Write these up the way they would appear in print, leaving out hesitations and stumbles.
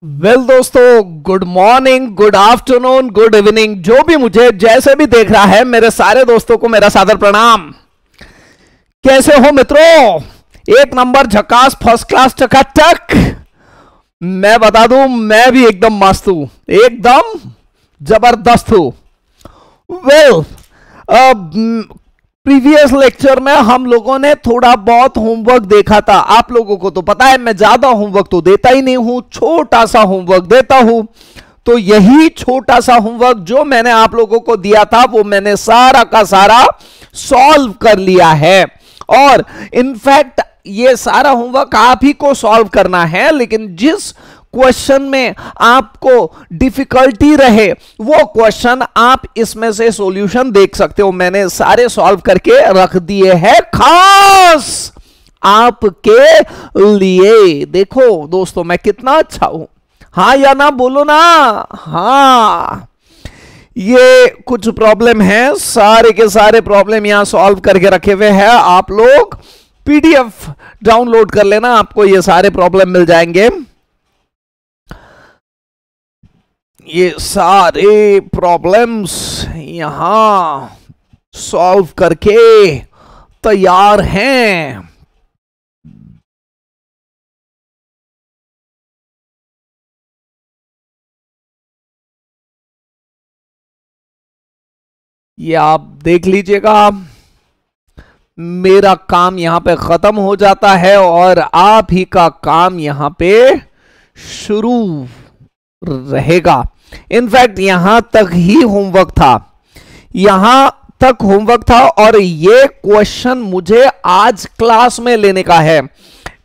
दोस्तों, good morning, good afternoon, good evening. जो भी मुझे जैसे भी देख रहा है, मेरे सारे दोस्तों को मेरा सादर प्रणाम। कैसे हो मित्रों? एक नंबर, झकास, फर्स्ट क्लास, चकाचक। मैं बता दूं, मैं भी एकदम मस्त हूं, एकदम जबरदस्त हूं। प्रीवियस लेक्चर में हम लोगों ने थोड़ा बहुत होमवर्क देखा था। आप लोगों को तो पता है मैं ज्यादा होमवर्क तो देता ही नहीं हूं, छोटा सा होमवर्क देता हूं। तो यही छोटा सा होमवर्क जो मैंने आप लोगों को दिया था वो मैंने सारा का सारा सॉल्व कर लिया है। और इनफैक्ट ये सारा होमवर्क आप ही को सॉल्व करना है, लेकिन जिस क्वेश्चन में आपको डिफिकल्टी रहे वो क्वेश्चन आप इसमें से सॉल्यूशन देख सकते हो। मैंने सारे सॉल्व करके रख दिए हैं खास आपके लिए। देखो दोस्तों, मैं कितना अच्छा हूं। हाँ या ना बोलो ना। हाँ, ये कुछ प्रॉब्लम है, सारे के सारे प्रॉब्लम यहां सॉल्व करके रखे हुए हैं। आप लोग पीडीएफ डाउनलोड कर लेना, आपको ये सारे प्रॉब्लम मिल जाएंगे। ये सारे प्रॉब्लम्स यहां सॉल्व करके तैयार हैं। ये आप देख लीजिएगा, मेरा काम यहां पे खत्म हो जाता है और आप ही का काम यहां पे शुरू रहेगा। इनफैक्ट यहां तक ही होमवर्क था, यहां तक होमवर्क था। और ये क्वेश्चन मुझे आज क्लास में लेने का है।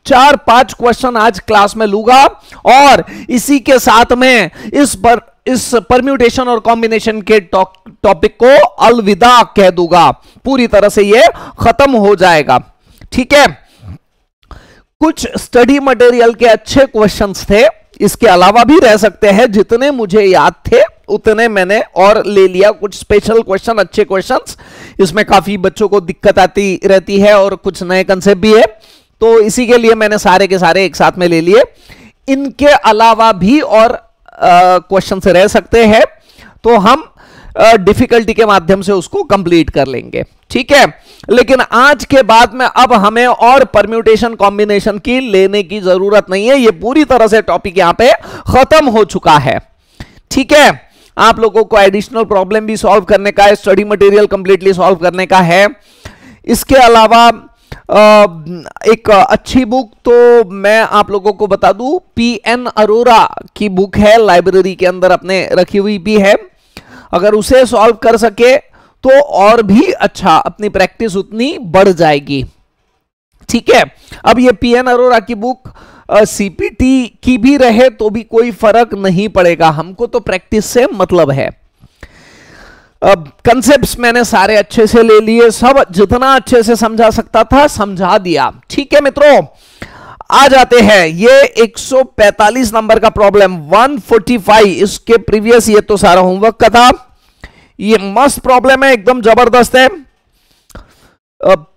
4-5 क्वेश्चन आज क्लास में लूंगा और इसी के साथ में इस परम्यूटेशन और कॉम्बिनेशन के टॉपिक को अलविदा कह दूंगा। पूरी तरह से ये खत्म हो जाएगा। ठीक है, कुछ स्टडी मटेरियल के अच्छे क्वेश्चंस थे, इसके अलावा भी रह सकते हैं। जितने मुझे याद थे उतने मैंने और ले लिया। कुछ स्पेशल क्वेश्चन, अच्छे क्वेश्चंस, इसमें काफी बच्चों को दिक्कत आती रहती है और कुछ नए कंसेप्ट भी है, तो इसी के लिए मैंने सारे के सारे एक साथ में ले लिए। इनके अलावा भी और क्वेश्चन से रह सकते हैं, तो हम डिफिकल्टी के माध्यम से उसको कंप्लीट कर लेंगे। ठीक है, लेकिन आज के बाद में अब हमें और परम्यूटेशन कॉम्बिनेशन की लेने की जरूरत नहीं है। ये पूरी तरह से टॉपिक यहां पे खत्म हो चुका है। ठीक है, आप लोगों को एडिशनल प्रॉब्लम भी सॉल्व करने का है, स्टडी मटेरियल कंप्लीटली सॉल्व करने का है। इसके अलावा एक अच्छी बुक तो मैं आप लोगों को बता दूं, पीएन अरोरा की बुक है, लाइब्रेरी के अंदर अपने रखी हुई भी है। अगर उसे सॉल्व कर सके तो और भी अच्छा, अपनी प्रैक्टिस उतनी बढ़ जाएगी। ठीक है, अब ये पीएन अरोरा की बुक सीपीटी की भी रहे तो भी कोई फर्क नहीं पड़ेगा, हमको तो प्रैक्टिस से मतलब है। अब कंसेप्ट्स मैंने सारे अच्छे से ले लिए, सब जितना अच्छे से समझा सकता था समझा दिया। ठीक है मित्रों, आ जाते हैं। ये 145 नंबर का प्रॉब्लम, 145, इसके प्रीवियस ये तो सारा होमवर्क का था। ये मस्त प्रॉब्लम है, एकदम जबरदस्त है।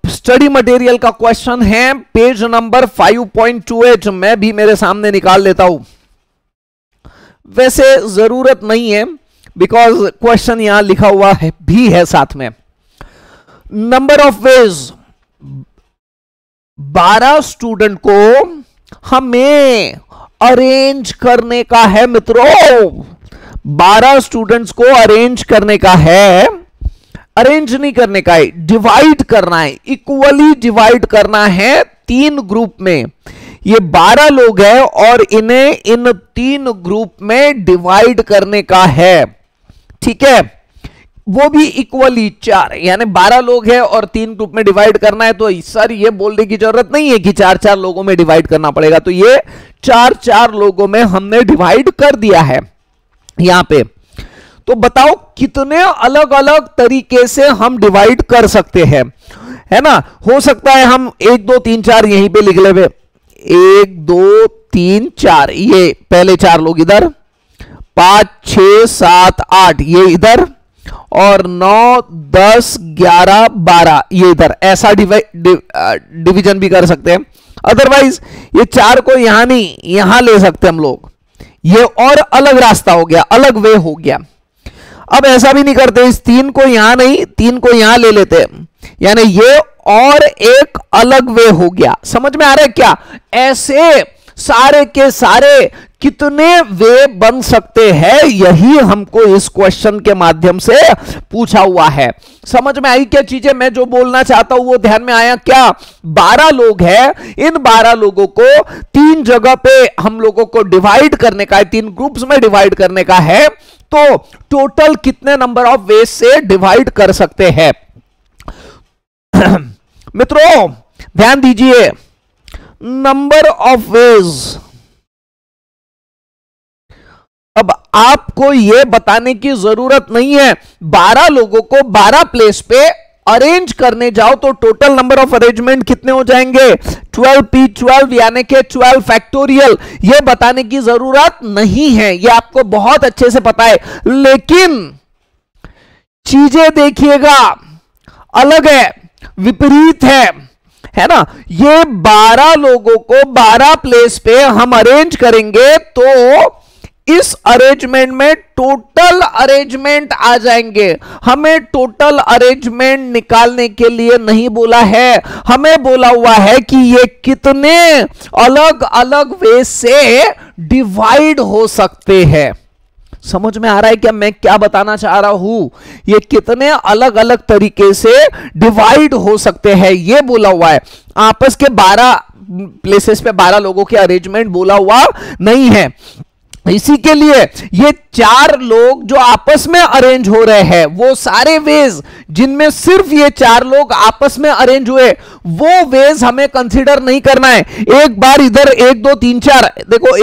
स्टडी मटेरियल का क्वेश्चन है, पेज नंबर 5.28। मैं भी मेरे सामने निकाल लेता हूं, वैसे जरूरत नहीं है बिकॉज क्वेश्चन यहां लिखा हुआ है भी है साथ में। नंबर ऑफ वेज, 12 स्टूडेंट को हमें अरेंज करने का है मित्रों। 12 स्टूडेंट्स को अरेंज करने का है, अरेंज नहीं करने का है, डिवाइड करना है, इक्वली डिवाइड करना है 3 ग्रुप में। ये 12 लोग हैं और इन्हें इन 3 ग्रुप में डिवाइड करने का है। ठीक है, वो भी इक्वली 4, यानी 12 लोग हैं और 3 ग्रुप में डिवाइड करना है। तो सर ये बोलने की जरूरत नहीं है कि 4-4 लोगों में डिवाइड करना पड़ेगा, तो ये 4-4 लोगों में हमने डिवाइड कर दिया है यहां पे। तो बताओ कितने अलग अलग तरीके से हम डिवाइड कर सकते हैं, है ना? हो सकता है हम 1 2 3 4 यहीं पे लिख ले, 1 2 3 4, ये पहले 4 लोग इधर, 5 6 7 8 ये इधर, और 9 10 11 12 ये इधर। ऐसा डिवीजन भी कर सकते हैं। अदरवाइज ये 4 को यहां नहीं, यहां ले सकते हम लोग। ये और अलग रास्ता हो गया, अलग वे हो गया। अब ऐसा भी नहीं करते, इस 3 को यहां नहीं, 3 को यहां ले लेते, यानी ये और एक अलग वे हो गया। समझ में आ रहा है क्या? ऐसे सारे के सारे कितने वे बन सकते हैं, यही हमको इस क्वेश्चन के माध्यम से पूछा हुआ है। समझ में आई क्या चीजें? मैं जो बोलना चाहता हूं वो ध्यान में आया क्या? 12 लोग हैं, इन 12 लोगों को 3 जगह पे हम लोगों को डिवाइड करने का है, 3 ग्रुप्स में डिवाइड करने का है। तो टोटल कितने नंबर ऑफ वेज से डिवाइड कर सकते हैं? मित्रों ध्यान दीजिए, नंबर ऑफ वेज, अब आपको यह बताने की जरूरत नहीं है। 12 लोगों को 12 प्लेस पे अरेंज करने जाओ तो टोटल नंबर ऑफ अरेंजमेंट कितने हो जाएंगे? 12p12 यानी कि 12 फैक्टोरियल। यह बताने की जरूरत नहीं है, यह आपको बहुत अच्छे से पता है। लेकिन चीजें देखिएगा अलग है, विपरीत है ना? ये 12 लोगों को 12 प्लेस पे हम अरेंज करेंगे तो इस अरेंजमेंट में टोटल अरेंजमेंट आ जाएंगे। हमें टोटल अरेंजमेंट निकालने के लिए नहीं बोला है, हमें बोला हुआ है कि ये कितने अलग अलग वे से डिवाइड हो सकते हैं। समझ में आ रहा है क्या मैं क्या बताना चाह रहा हूं? ये कितने अलग अलग तरीके से डिवाइड हो सकते हैं ये बोला हुआ है। आपस के 12 प्लेसेस पे 12 लोगों के अरेंजमेंट बोला हुआ नहीं है। इसी के लिए ये 4 लोग जो आपस में अरेंज हो रहे हैं, वो सारे वेज जिनमें सिर्फ ये 4 लोग आपस में अरेंज हुए, वो वेज हमें कंसीडर नहीं करना है। एक बार इधर 1 2 3 4, देखो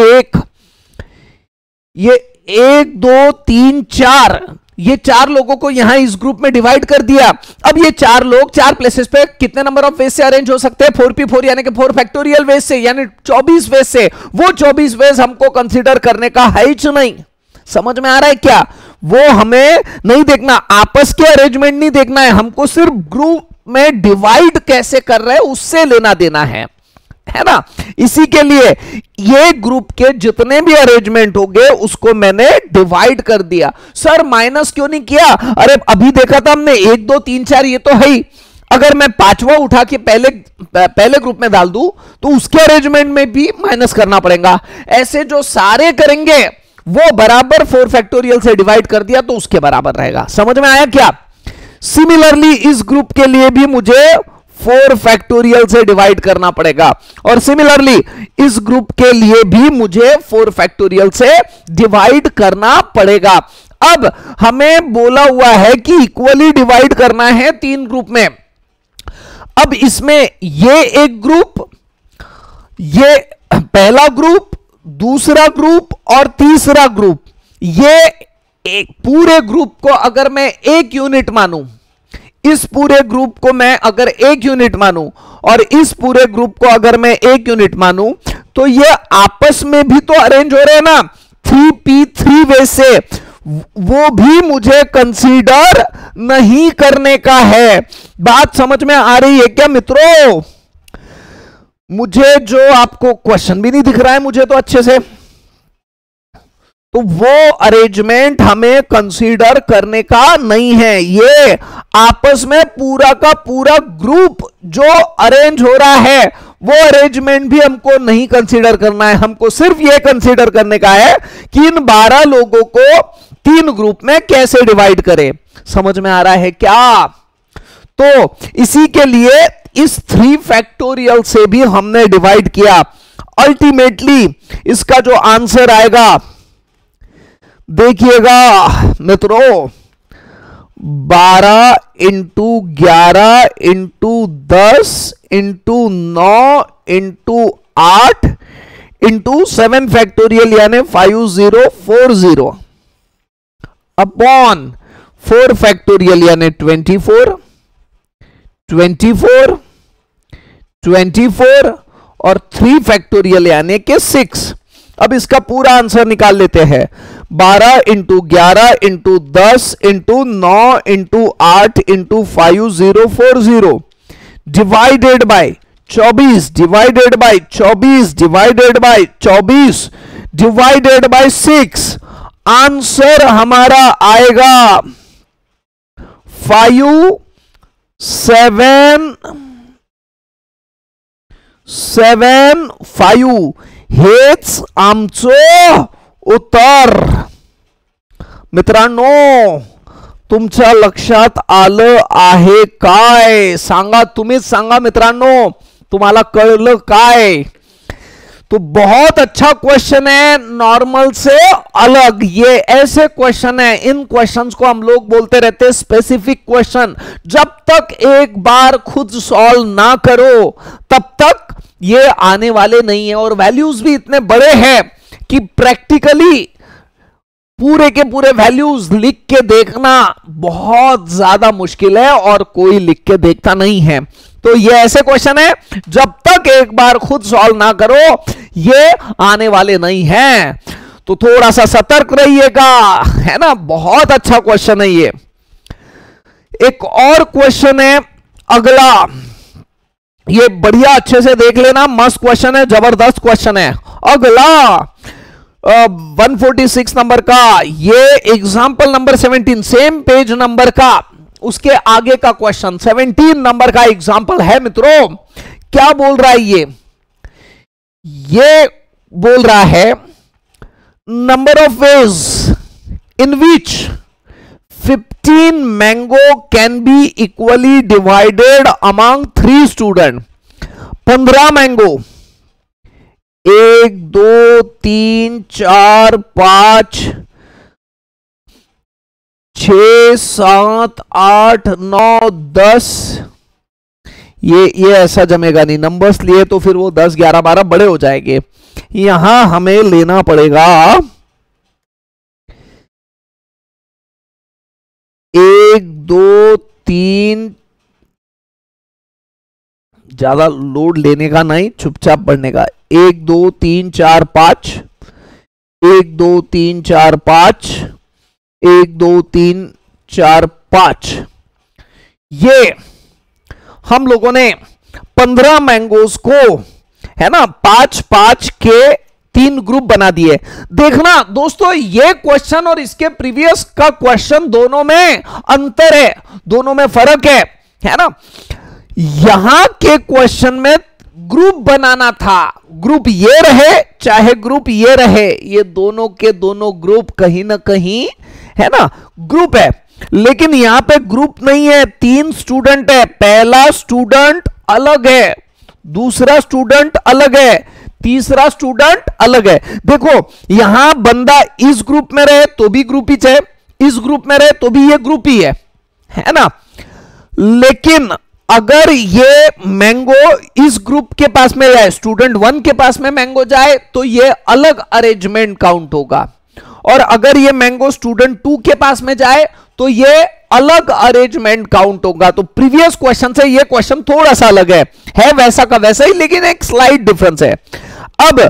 ये 1 2 3 4, ये 4 लोगों को यहां इस ग्रुप में डिवाइड कर दिया। अब ये 4 लोग 4 प्लेसेस पे कितने नंबर ऑफ वेज से अरेंज हो सकते हैं? 4p4 यानी कि 4 फैक्टोरियल वेज से, यानी 24 वेज से। वो 24 वेज हमको कंसीडर करने का है ही नहीं। समझ में आ रहा है क्या? वो हमें नहीं देखना, आपस के अरेंजमेंट नहीं देखना है, हमको सिर्फ ग्रुप में डिवाइड कैसे कर रहे हैं उससे लेना देना है ना? इसी के लिए ये ग्रुप के जितने भी अरेंजमेंट होंगे उसको मैंने डिवाइड कर दिया। सर माइनस क्यों नहीं किया? अरे अभी देखा था हमने 1 2 3 4, ये तो है ही। अगर मैं 5वां उठा के पहले ग्रुप में डाल दूं तो उसके अरेंजमेंट में भी माइनस करना पड़ेगा। ऐसे जो सारे करेंगे वो बराबर 4 फैक्टोरियल से डिवाइड कर दिया तो उसके बराबर रहेगा। समझ में आया क्या? सिमिलरली इस ग्रुप के लिए भी मुझे 4 फैक्टोरियल से डिवाइड करना पड़ेगा, और सिमिलरली इस ग्रुप के लिए भी मुझे 4 फैक्टोरियल से डिवाइड करना पड़ेगा। अब हमें बोला हुआ है कि इक्वली डिवाइड करना है 3 ग्रुप में। अब इसमें ये एक ग्रुप, ये पहला ग्रुप, दूसरा ग्रुप और तीसरा ग्रुप, ये एक पूरे ग्रुप को अगर मैं 1 यूनिट मानूं, इस पूरे ग्रुप को मैं अगर 1 यूनिट मानूं और इस पूरे ग्रुप को अगर मैं 1 यूनिट मानूं, तो ये आपस में भी तो अरेंज हो रहे हैं ना 3p3 वे से, वो भी मुझे कंसीडर नहीं करने का है। बात समझ में आ रही है क्या मित्रों? मुझे जो आपको क्वेश्चन भी नहीं दिख रहा है मुझे तो अच्छे से, तो वो अरेंजमेंट हमें कंसीडर करने का नहीं है। ये आपस में पूरा का पूरा ग्रुप जो अरेंज हो रहा है वो अरेंजमेंट भी हमको नहीं कंसीडर करना है। हमको सिर्फ ये कंसीडर करने का है कि इन 12 लोगों को 3 ग्रुप में कैसे डिवाइड करें। समझ में आ रहा है क्या? तो इसी के लिए इस 3 फैक्टोरियल से भी हमने डिवाइड किया। अल्टीमेटली इसका जो आंसर आएगा देखिएगा मित्रों, 12 into 11 into 10 into 9 into 8 into 7 factorial यानी 5040 अपॉन 4 फैक्टोरियल यानी 24 24 24 और 3 फैक्टोरियल यानी कि 6। अब इसका पूरा आंसर निकाल लेते हैं। 12 into 11 into 10 into 9 into 8 into 5040 divided by 24 divided by 24 divided by 24 divided by 6, answer हमारा आएगा 5 7 7 5. हेच आमचं उत्तर. मित्रांनो, तुमच्या लक्षात आलं आहे काय? सांगा, तुम्हीच सांगा मित्रांनो, तुम्हाला कळलं काय? तो बहुत अच्छा क्वेश्चन है, नॉर्मल से अलग. ये ऐसे क्वेश्चन है, इन क्वेश्चंस को हम लोग बोलते रहते हैं स्पेसिफिक क्वेश्चन. जब तक एक बार खुद सॉल्व ना करो तब तक ये आने वाले नहीं है. और वैल्यूज भी इतने बड़े हैं कि प्रैक्टिकली पूरे के पूरे वैल्यूज लिख के देखना बहुत ज्यादा मुश्किल है और कोई लिख के देखता नहीं है. तो ये ऐसे क्वेश्चन है, जब तक एक बार खुद सॉल्व ना करो ये आने वाले नहीं हैं. तो थोड़ा सा सतर्क रहिएगा, है ना. बहुत अच्छा क्वेश्चन है ये. एक और क्वेश्चन है अगला, ये बढ़िया अच्छे से देख लेना, मस्त क्वेश्चन है, जबरदस्त क्वेश्चन है. अगला 146 नंबर का, ये example number 17, same page number का, उसके आगे का क्वेश्चन 17 नंबर का एग्जाम्पल है. मित्रों क्या बोल रहा है ये बोल रहा है number of ways in which 15 mango can be equally divided among 3 student. 15 mango, 1 2 3 4 5 6 7 8 9 10. ये ऐसा जमेगा नहीं, नंबर्स लिए तो फिर वो 10 11 12 बड़े हो जाएंगे. यहां हमें लेना पड़ेगा 1 2 3, ज्यादा लोड लेने का नहीं, चुपचाप पढ़ने का. 1 2 3 4 5, 1 2 3 4 5, 1 2 3 4 5. ये हम लोगों ने 15 मैंगोज को, है ना, 5-5 के 3 ग्रुप बना दिए. देखना दोस्तों, ये क्वेश्चन और इसके प्रीवियस का क्वेश्चन दोनों में अंतर है, दोनों में फर्क है ना. यहां के क्वेश्चन में ग्रुप बनाना था, ग्रुप ये रहे चाहे ग्रुप ये रहे, ये दोनों के दोनों ग्रुप कहीं ना कहीं, है ना, ग्रुप है. लेकिन यहां पे ग्रुप नहीं है, 3 स्टूडेंट है. पहला स्टूडेंट अलग है, दूसरा स्टूडेंट अलग है, तीसरा स्टूडेंट अलग है. देखो यहां बंदा इस ग्रुप में रहे तो भी ग्रुप ही है, इस ग्रुप में रहे तो भी ये ग्रुप ही है ना. लेकिन अगर ये मैंगो इस ग्रुप के पास में जाए, स्टूडेंट 1 के पास में मैंगो जाए तो ये अलग अरेंजमेंट काउंट होगा. और अगर ये मैंगो स्टूडेंट 2 के पास में जाए तो ये अलग अरेंजमेंट काउंट होगा. तो प्रीवियस क्वेश्चन से ये क्वेश्चन थोड़ा सा अलग है वैसा का वैसा ही, लेकिन एक स्लाइट डिफरेंस है. अब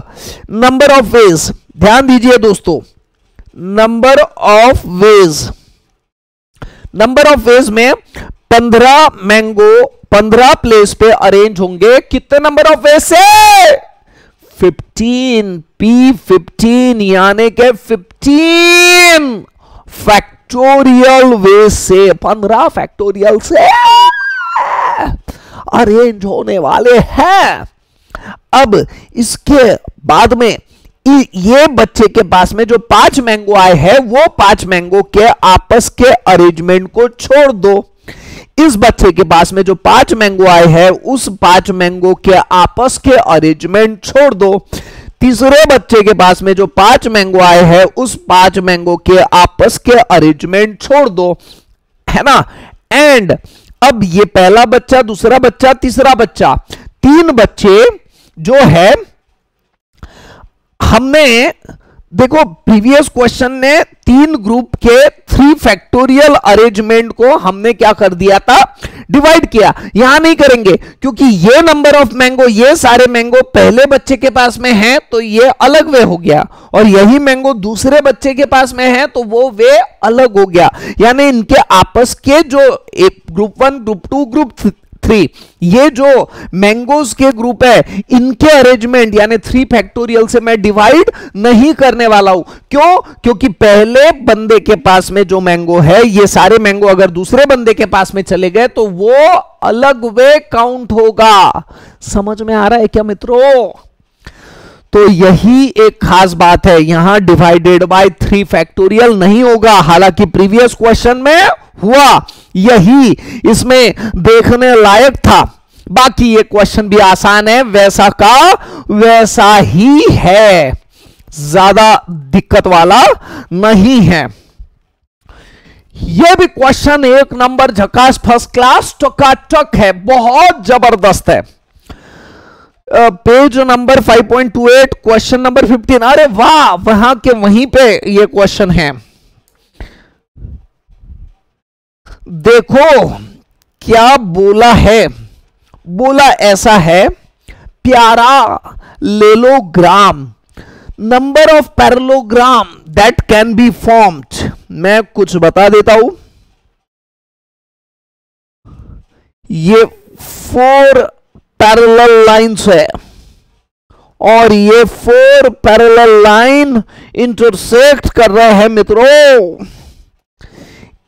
नंबर ऑफ वेज ध्यान दीजिए दोस्तों, नंबर ऑफ वेज में 15 मैंगो 15 प्लेस पे अरेंज होंगे. कितने नंबर ऑफ वेज से? 15. P15 यानी के 15 फैक्टोरियल वे से, 15 फैक्टोरियल से अरेंज होने वाले हैं. अब इसके बाद में ये बच्चे के पास में जो 5 मैंगो आए हैं वो 5 मैंगो के आपस के अरेंजमेंट को छोड़ दो. इस बच्चे के पास में जो 5 मैंगो आए हैं उस 5 मैंगो के आपस के अरेंजमेंट छोड़ दो. तीसरे बच्चे के पास में जो 5 मैंगो आए हैं उस 5 मैंगो के आपस के अरेंजमेंट छोड़ दो, है ना. एंड अब ये पहला बच्चा, दूसरा बच्चा, तीसरा बच्चा, 3 बच्चे जो है, हमने देखो प्रीवियस क्वेश्चन ने 3 ग्रुप के 3 फैक्टोरियल अरेंजमेंट को हमने क्या कर दिया था, डिवाइड किया. यहां नहीं करेंगे क्योंकि ये नंबर ऑफ मैंगो, ये सारे मैंगो पहले बच्चे के पास में है तो ये अलग वे हो गया, और यही मैंगो दूसरे बच्चे के पास में है तो वो वे अलग हो गया. यानी इनके आपस के जो ग्रुप 1, ग्रुप 2, ग्रुप 3। ये जो मैंगोज के ग्रुप है इनके अरेंजमेंट यानी 3 फैक्टोरियल से मैं डिवाइड नहीं करने वाला हूं। क्यों? क्योंकि पहले बंदे के पास में जो मैंगो है, ये सारे मैंगो अगर दूसरे बंदे के पास में चले गए तो वो अलग वे काउंट होगा। समझ में आ रहा है क्या मित्रों? तो यही एक खास बात है, यहां डिवाइडेड बाय 3 फैक्टोरियल नहीं होगा। हालांकि प्रीवियस क्वेश्चन में हुआ, यही इसमें देखने लायक था। बाकी ये क्वेश्चन भी आसान है, वैसा का वैसा ही है, ज्यादा दिक्कत वाला नहीं है। यह भी क्वेश्चन 1 नंबर झकास फर्स्ट क्लास टकाटक है, बहुत जबरदस्त है। Page number 5.28 question number 15। अरे वाह, वहां के वहीं पे ये क्वेश्चन है। देखो क्या बोला है, बोला ऐसा है, parallelogram, number of parallelogram that can be formed. मैं कुछ बता देता हूं, ये 4 पैरेलल लाइंस है और ये 4 पैरेलल लाइन इंटरसेक्ट कर रहे हैं मित्रों।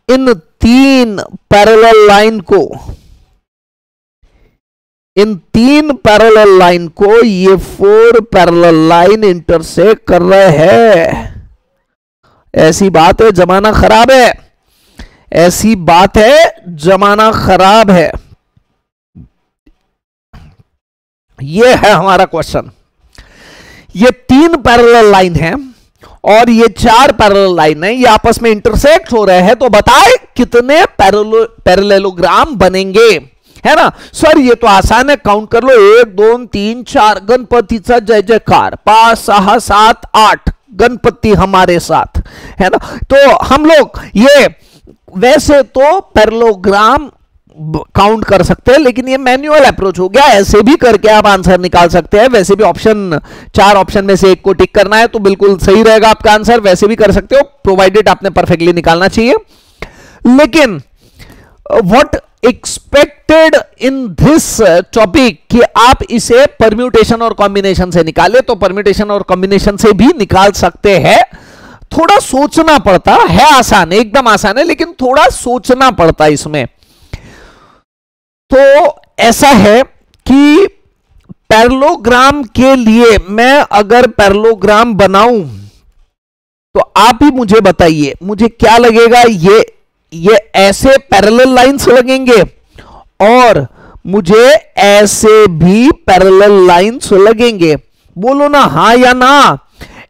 इन 3 पैरेलल लाइन को, इन 3 पैरेलल लाइन को ये 4 पैरेलल लाइन इंटरसेक्ट कर रहे हैं। ऐसी बात है, जमाना खराब है, ऐसी बात है, जमाना खराब है। ये है हमारा क्वेश्चन। ये 3 पैरेलल लाइन है और ये 4 पैरेलल लाइन है, ये आपस में इंटरसेक्ट हो रहे हैं। तो बताए कितने पैरेललोग्राम बनेंगे, है ना? सर ये तो आसान है, काउंट कर लो, 1 2 3 4, गणपतिचा जय जयकार, 5 6 7 8, गणपति हमारे साथ, है ना? तो हम लोग ये वैसे तो पैरेललोग्राम काउंट कर सकते हैं, लेकिन ये मैन्युअल अप्रोच हो गया। ऐसे भी करके आप आंसर निकाल सकते हैं। वैसे भी ऑप्शन 4 ऑप्शन में से एक को टिक करना है तो बिल्कुल सही रहेगा आपका आंसर। वैसे भी कर सकते हो, प्रोवाइडेड आपने परफेक्टली निकालना चाहिए। लेकिन what expected in this topic कि आप इसे परम्यूटेशन और कॉम्बिनेशन से निकाले, तो परम्यूटेशन और कॉम्बिनेशन से भी निकाल सकते हैं। थोड़ा सोचना पड़ता है, आसान है, एकदम आसान है, लेकिन थोड़ा सोचना पड़ता है इसमें। तो ऐसा है कि पैरेललोग्राम के लिए मैं अगर पैरेललोग्राम बनाऊं तो आप ही मुझे बताइए, मुझे क्या लगेगा? ये ऐसे पैरेलल लाइंस लगेंगे और मुझे ऐसे भी पैरेलल लाइंस लगेंगे। बोलो ना हां या ना।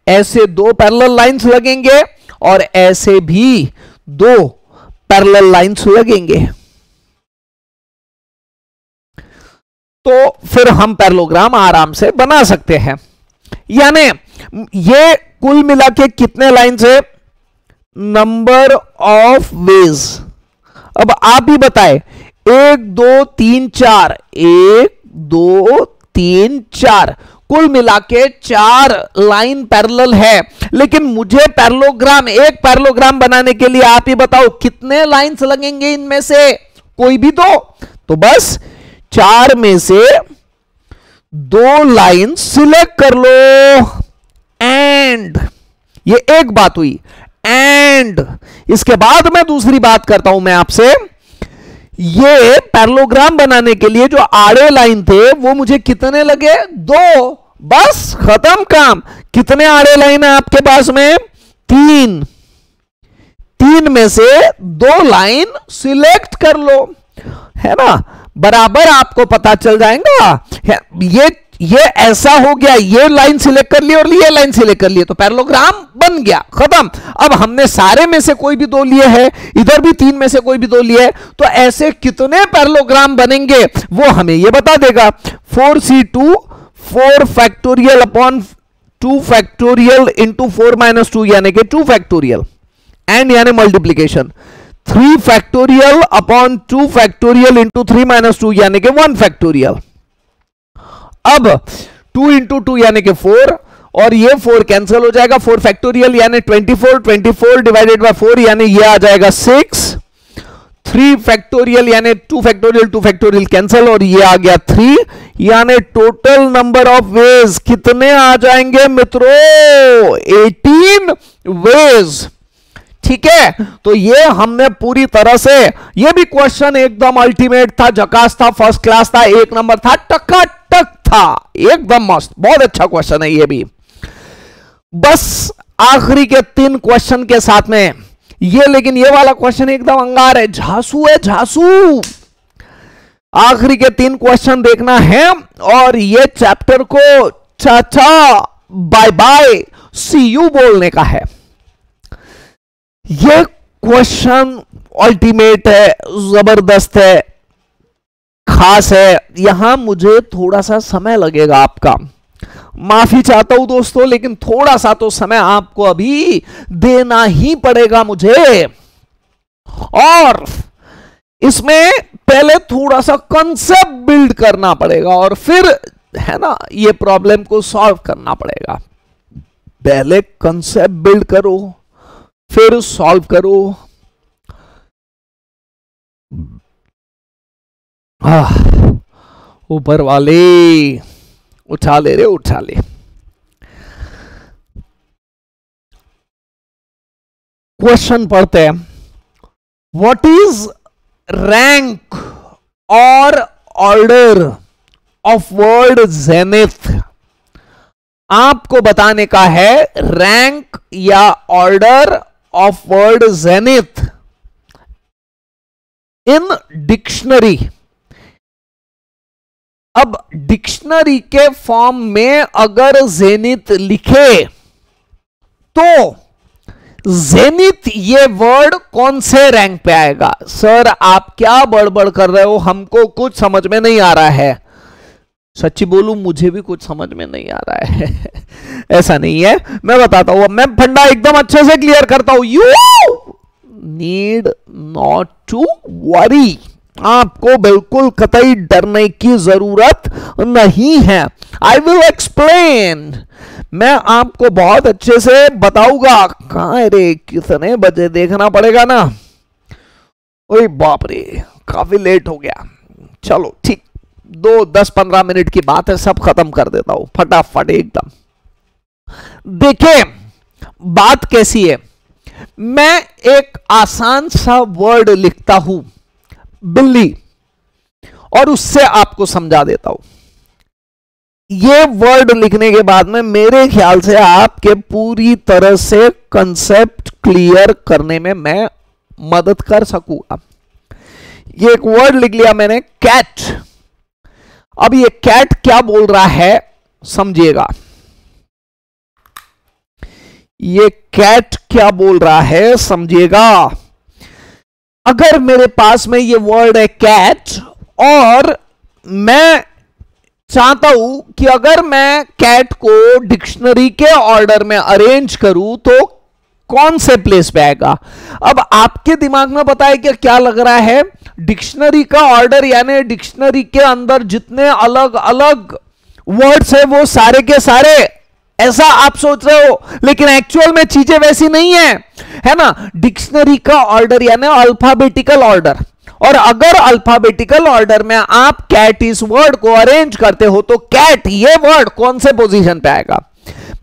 ऐसे 2 पैरेलल लाइंस लगेंगे और ऐसे भी 2 पैरेलल लाइंस लगेंगे। तो फिर हम पैरेललोग्राम आराम से बना सकते हैं। यानी ये कुल मिला के कितने लाइंस है? Number of ways. अब आप ही बताएं, 1 2 3 4, 1 2 3 4, कुल मिला के 4 लाइन पैरेलल है। लेकिन मुझे पैरेललोग्राम, एक पैरेललोग्राम बनाने के लिए आप ही बताओ कितने लाइंस लगेंगे इनमें से? कोई भी दो। तो बस 4 में से 2 लाइन सिलेक्ट कर लो। एंड ये एक बात हुई। एंड इसके बाद मैं दूसरी बात करता हूं मैं आपसे। ये पैरेललोग्राम बनाने के लिए जो आड़े लाइन थे वो मुझे कितने लगे? 2। बस खत्म काम। कितने आड़े लाइन है आपके पास में? 3। 3 में से 2 लाइन सिलेक्ट कर लो, है ना? बराबर आपको पता चल जाएगा। ये ऐसा हो गया, ये लाइन सिलेक्ट कर ली और ये लाइन सिलेक्ट कर ली, तो पैरेललोग्राम बन गया, खत्म। अब हमने सारे में से कोई भी 2 लिए हैं, इधर भी 3 में से कोई भी 2 लिए है, तो ऐसे कितने पैरेललोग्राम बनेंगे वो हमें ये बता देगा। 4c2 4 factorial upon 2 factorial into 4 - 2 यानी कि 2 फैक्टोरियल, एंड यानी multiplication 3 factorial upon 2 factorial into 3 - 2 यानी कि 1 फैक्टोरियल। अब 2 इंटू 2 यानी कि 4 और ये 4 कैंसिल हो जाएगा। 4 फैक्टोरियल यानी 24, 24 डिवाइडेड बाय 4 यानी ये आ जाएगा 6। 3 फैक्टोरियल यानी 2 फैक्टोरियल कैंसिल और ये आ गया 3, यानी टोटल नंबर ऑफ वेज कितने आ जाएंगे मित्रों? 18 वेज। ठीक है, तो ये हमने पूरी तरह से, ये भी क्वेश्चन एकदम अल्टीमेट था, झकास था, फर्स्ट क्लास था, 1 नंबर था, टकाटक था, एकदम मस्त, बहुत अच्छा क्वेश्चन है ये भी। बस आखिरी के 3 क्वेश्चन के साथ में ये, लेकिन ये वाला क्वेश्चन एकदम अंगार है, झांसू है, झांसू। आखिरी के 3 क्वेश्चन देखना है और ये चैप्टर को चाचा बाय बाय सी यू बोलने का है। ये क्वेश्चन अल्टीमेट है, जबरदस्त है, खास है। यहां मुझे थोड़ा सा समय लगेगा आपका, माफी चाहता हूं दोस्तों, लेकिन थोड़ा सा तो समय आपको अभी देना ही पड़ेगा मुझे। और इसमें पहले थोड़ा सा कंसेप्ट बिल्ड करना पड़ेगा और फिर है ना ये प्रॉब्लम को सॉल्व करना पड़ेगा। पहले कंसेप्ट बिल्ड करो फिर सॉल्व करो। ऊपर वाले उठा ले रे, उठा ले। क्वेश्चन पढ़ते हैं। व्हाट इज रैंक और ऑर्डर ऑफ वर्ड जेनिथ? आपको बताने का है रैंक या order of word zenith in dictionary. अब डिक्शनरी के फॉर्म में अगर जेनिथ लिखे तो जेनिथ ये वर्ड कौन से रैंक पे आएगा? सर आप क्या बड़बड़ कर रहे हो, हमको कुछ समझ में नहीं आ रहा है। सच्ची बोलूं मुझे भी कुछ समझ में नहीं आ रहा है। ऐसा नहीं है, मैं बताता हूं, मैं फंडा एकदम अच्छे से क्लियर करता हूं। You need not to worry, आपको बिल्कुल कतई डरने की जरूरत नहीं है। आई विल एक्सप्लेन, मैं आपको बहुत अच्छे से बताऊंगा। कहां रे, कितने बजे देखना पड़ेगा ना। ओए बाप रे, काफी लेट हो गया। चलो ठीक, 10-15 मिनट की बात है, सब खत्म कर देता हूं फटाफट एकदम। देखिए बात कैसी है, मैं एक आसान सा वर्ड लिखता हूं बिल्ली, और उससे आपको समझा देता हूं। ये वर्ड लिखने के बाद में मेरे ख्याल से आपके पूरी तरह से कंसेप्ट क्लियर करने में मैं मदद कर सकूंगा। ये एक वर्ड लिख लिया मैंने, कैट। अब ये कैट क्या बोल रहा है समझिएगा। ये कैट क्या बोल रहा है समझिएगा। अगर मेरे पास में ये वर्ड है कैट और मैं चाहता हूं कि अगर मैं कैट को डिक्शनरी के ऑर्डर में अरेंज करूं तो कौन से प्लेस पे आएगा? अब आपके दिमाग में पता है कि क्या लग रहा है, डिक्शनरी का ऑर्डर यानी डिक्शनरी के अंदर जितने अलग अलग वर्ड्स है वो सारे के सारे, ऐसा आप सोच रहे हो, लेकिन एक्चुअल में चीजें वैसी नहीं है ना। डिक्शनरी का ऑर्डर यानी अल्फाबेटिकल ऑर्डर, और अगर अल्फाबेटिकल ऑर्डर में आप कैट इस वर्ड को अरेंज करते हो तो कैट ये वर्ड कौन से पोजीशन पे आएगा,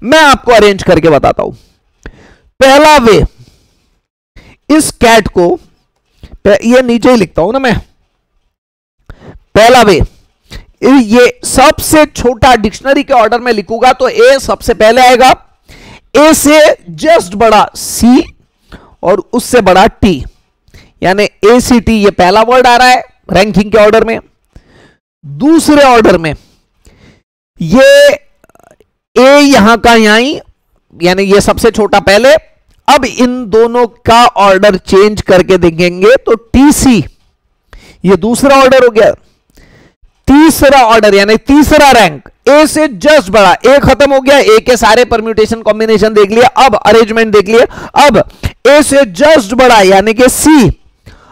मैं आपको अरेंज करके बताता हूं। पहला वे, इस कैट को ये नीचे ही लिखता हूं ना मैं। पहला वे, ये सबसे छोटा डिक्शनरी के ऑर्डर में लिखूंगा तो ए सबसे पहले आएगा, ए से जस्ट बड़ा सी और उससे बड़ा टी, यानी ए सी टी ये पहला वर्ड आ रहा है रैंकिंग के ऑर्डर में। दूसरे ऑर्डर में ये ए यहां का यहीं, यानी ये सबसे छोटा पहले। अब इन दोनों का ऑर्डर चेंज करके देखेंगे तो टी सी ये दूसरा ऑर्डर हो गया। तीसरा ऑर्डर यानी तीसरा रैंक, ए से जस्ट बड़ा, ए खत्म हो गया, ए के सारे परम्यूटेशन कॉम्बिनेशन देख लिए, अब अरेंजमेंट देख लिए। अब ए से जस्ट बड़ा यानी कि सी,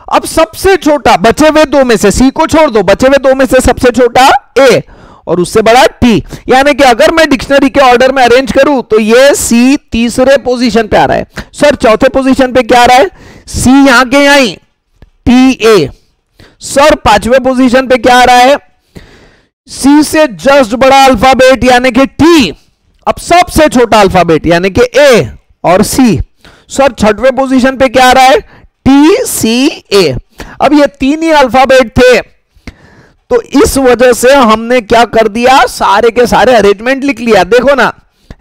अब सबसे छोटा बचे हुए दो में से, सी को छोड़ दो, बचे हुए दो में से सबसे छोटा ए और उससे बड़ा टी, यानी कि अगर मैं डिक्शनरी के ऑर्डर में अरेंज करूं तो ये सी तीसरे पोजीशन पे आ रहा है। सर चौथे पोजीशन पे क्या आ रहा है? सी यहां के यहीं, TA। सर पांचवें पोजीशन पे क्या आ रहा है? C से जस्ट बड़ा अल्फाबेट यानी कि T। अब सबसे छोटा अल्फाबेट यानी कि A और C। सर छठवें पोजीशन पे क्या आ रहा है? TCA। अब ये तीन ही अल्फाबेट थे, तो इस वजह से हमने क्या कर दिया, सारे के सारे अरेंजमेंट लिख लिया। देखो ना,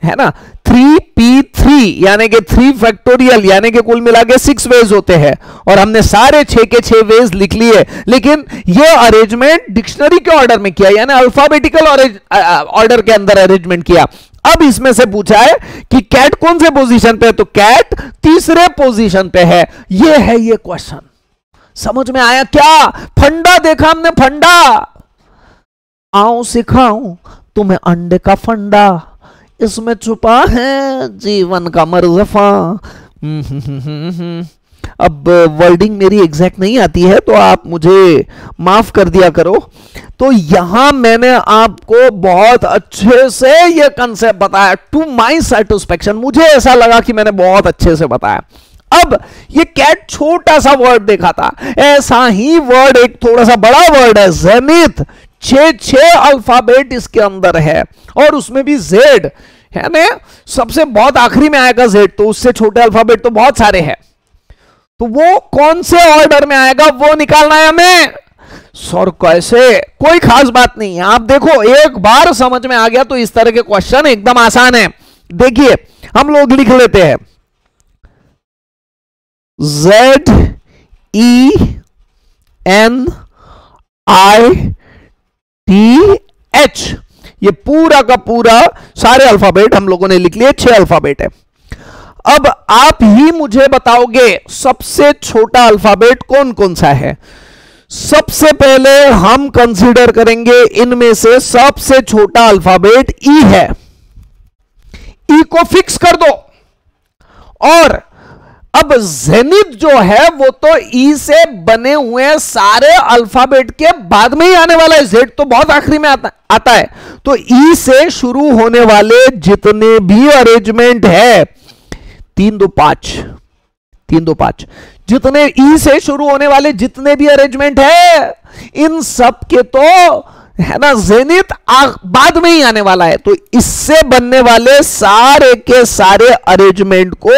है ना, 3P3 यानी कि 3 फैक्टोरियल यानी कि कुल मिला के 6 वेज होते हैं, और हमने सारे 6 के 6 वेज लिख लिए। लेकिन ये अरेंजमेंट डिक्शनरी के ऑर्डर में किया, यानी अल्फाबेटिकल ऑर्डर के अंदर अरेंजमेंट किया। अब इसमें से पूछा है कि कैट कौन से पोजीशन पे है, तो कैट तीसरे पोजीशन पे है। ये है ये क्वेश्चन। समझ में आया क्या? फंडा देखा हमने, फंडा। आओ सिखाऊं तुम्हें अंडे का फंडा, इसमें छुपा है जीवन का मरज़फा। अब वर्डिंग मेरी एग्जैक्ट नहीं आती है, तो आप मुझे माफ कर दिया करो। तो यहां मैंने आपको बहुत अच्छे से ये कंसेप्ट बताया, टू माई सेटिस्फैक्शन। मुझे ऐसा लगा कि मैंने बहुत अच्छे से बताया। अब ये कैट छोटा सा वर्ड देखा था, ऐसा ही वर्ड एक थोड़ा सा बड़ा वर्ड है ज़ेनिथ। 6 अल्फाबेट इसके अंदर है, और उसमें भी जेड है ना, सबसे बहुत आखिरी में आएगा जेड, तो उससे छोटे अल्फाबेट तो बहुत सारे हैं। तो वो कौन से ऑर्डर में आएगा वो निकालना है हमें। सर कैसे? कोई खास बात नहीं है, आप देखो एक बार समझ में आ गया तो इस तरह के क्वेश्चन एकदम आसान है। देखिए हम लोग लिख लेते हैं ZENITH, ये पूरा का पूरा सारे अल्फाबेट हम लोगों ने लिख लिए, 6 अल्फाबेट है। अब आप ही मुझे बताओगे सबसे छोटा अल्फाबेट कौन कौन सा है। सबसे पहले हम कंसीडर करेंगे इनमें से सबसे छोटा अल्फाबेट ई है। ई को फिक्स कर दो। और अब जेनिथ जो है वो तो ई से बने हुए सारे अल्फाबेट के बाद में ही आने वाला है, जेड तो बहुत आखिरी में आता है। तो ई से शुरू होने वाले जितने भी अरेंजमेंट है 3 2 5 जितने ई से शुरू होने वाले जितने भी अरेंजमेंट है, इन सब के तो है ना जेनिथ बाद में ही आने वाला है। तो इससे बनने वाले सारे के सारे अरेंजमेंट को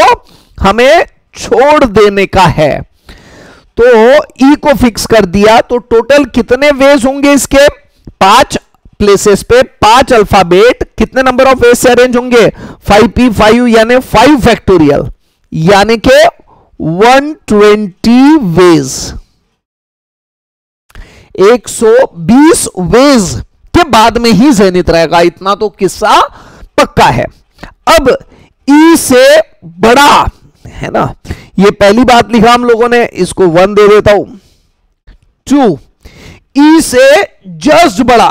हमें छोड़ देने का है। तो ई को फिक्स कर दिया, तो टोटल कितने वेज होंगे इसके? 5 प्लेसेस पे 5 अल्फाबेट कितने नंबर ऑफ वेज से अरेंज होंगे? 5P5 यानी 5 फैक्टोरियल यानी के 120 वेज, 120 वेज के बाद में ही जेनिथ रहेगा। इतना तो किस्सा पक्का है। अब ई से बड़ा है ना, ये पहली बात लिखा हम लोगों ने, इसको 1 दे देता हूं। 2 ई से जस्ट बड़ा,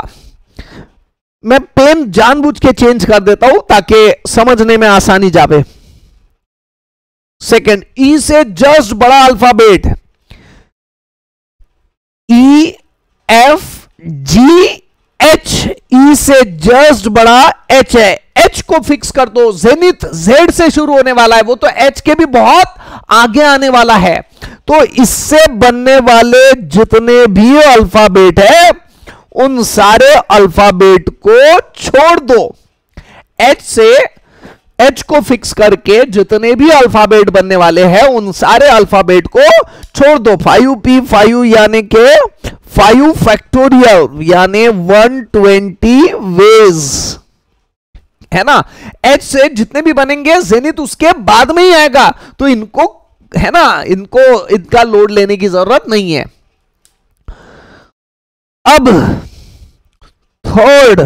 मैं पेन जानबूझ के चेंज कर देता हूं ताकि समझने में आसानी जावे। सेकंड, ई से जस्ट बड़ा अल्फाबेट EFGH, ई से जस्ट बड़ा H है। H को फिक्स कर दो। जेनिथ Z से शुरू होने वाला है, वो तो H के भी बहुत आगे आने वाला है। तो इससे बनने वाले जितने भी अल्फाबेट है उन सारे अल्फाबेट को छोड़ दो। H को फिक्स करके जितने भी अल्फाबेट बनने वाले हैं उन सारे अल्फाबेट को छोड़ दो। 5P5 यानी के 5 फैक्टोरियल यानी 120 वेज है ना। H से जितने भी बनेंगे जेनिथ उसके बाद में ही आएगा, तो इनको है ना, इनका लोड लेने की जरूरत नहीं है। अब थर्ड,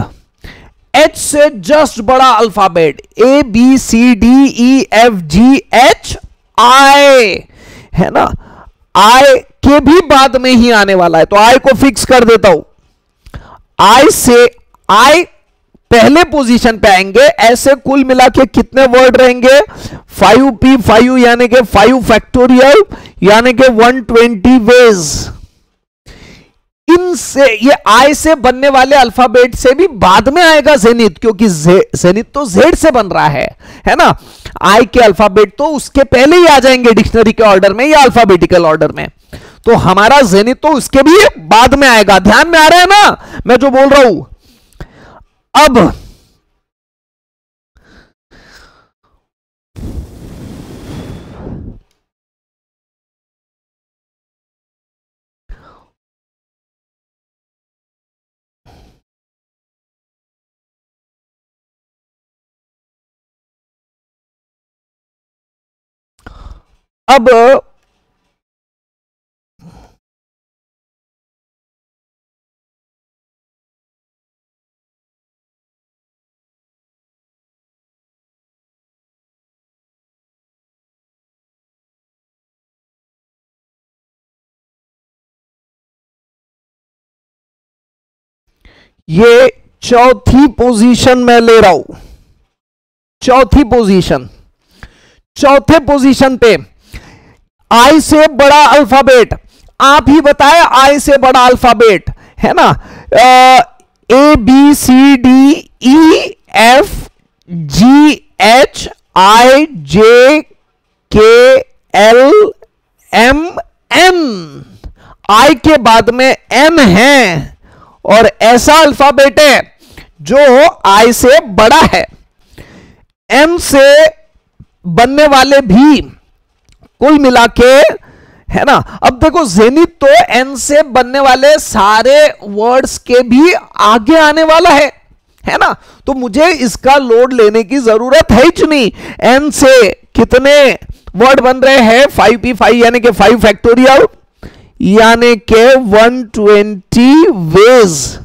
H से जस्ट बड़ा अल्फाबेट ABCDEFGHI है ना, I के भी बाद में ही आने वाला है, तो I को फिक्स कर देता हूं। I से I पहले पोजीशन पे आएंगे। ऐसे कुल मिला के कितने वर्ड रहेंगे? 5P5 यानी के 5 फैक्टोरियल यानी के 120 वेज। इनसे ये आई से बनने वाले अल्फाबेट से भी बाद में आएगा जेनिथ, क्योंकि जेनिथ तो जेड से बन रहा है ना। आई के अल्फाबेट तो उसके पहले ही आ जाएंगे डिक्शनरी के ऑर्डर में या अल्फाबेटिकल ऑर्डर में। तो हमारा जेनिथ तो उसके भी बाद में आएगा। ध्यान में आ रहा है ना मैं जो बोल रहा हूं? अब ये चौथी पोजीशन में ले रहा हूं, चौथी पोजीशन। चौथे पोजीशन पे आई से बड़ा अल्फाबेट, आप ही बताए आई से बड़ा अल्फाबेट है ना, A B C D E F G H I J K L M N. आई के बाद में एन है और ऐसा अल्फाबेट है जो आई से बड़ा है। एन से बनने वाले भी कुल मिला के है ना। अब देखो जेनिथ तो एन से बनने वाले सारे वर्ड्स के भी आगे आने वाला है ना, तो मुझे इसका लोड लेने की जरूरत है ही नहीं। एन से कितने वर्ड बन रहे हैं? 5p5 यानी कि 5 फैक्टोरियल यानी के 120 वेज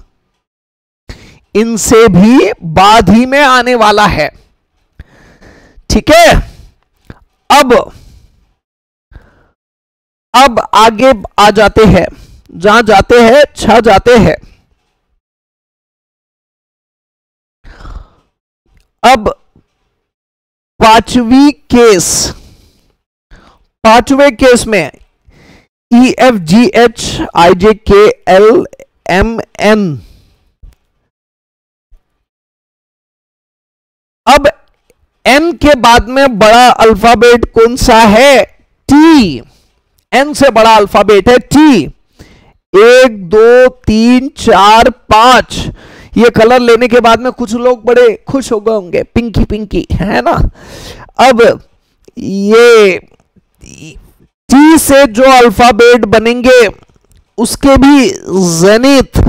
इनसे भी बाद ही में आने वाला है। ठीक है, अब आगे आ जाते हैं, जहां जाते हैं छह जाते हैं। अब पांचवें केस में ई F G H I J K L M N. अब एन के बाद में बड़ा अल्फाबेट कौन सा है? टी। एन से बड़ा अल्फाबेट है टी। 1 2 3 4 5। ये कलर लेने के बाद में कुछ लोग बड़े खुश हो गए होंगे, पिंकी पिंकी है ना। अब ये टी से जो अल्फाबेट बनेंगे उसके भी जेनिथ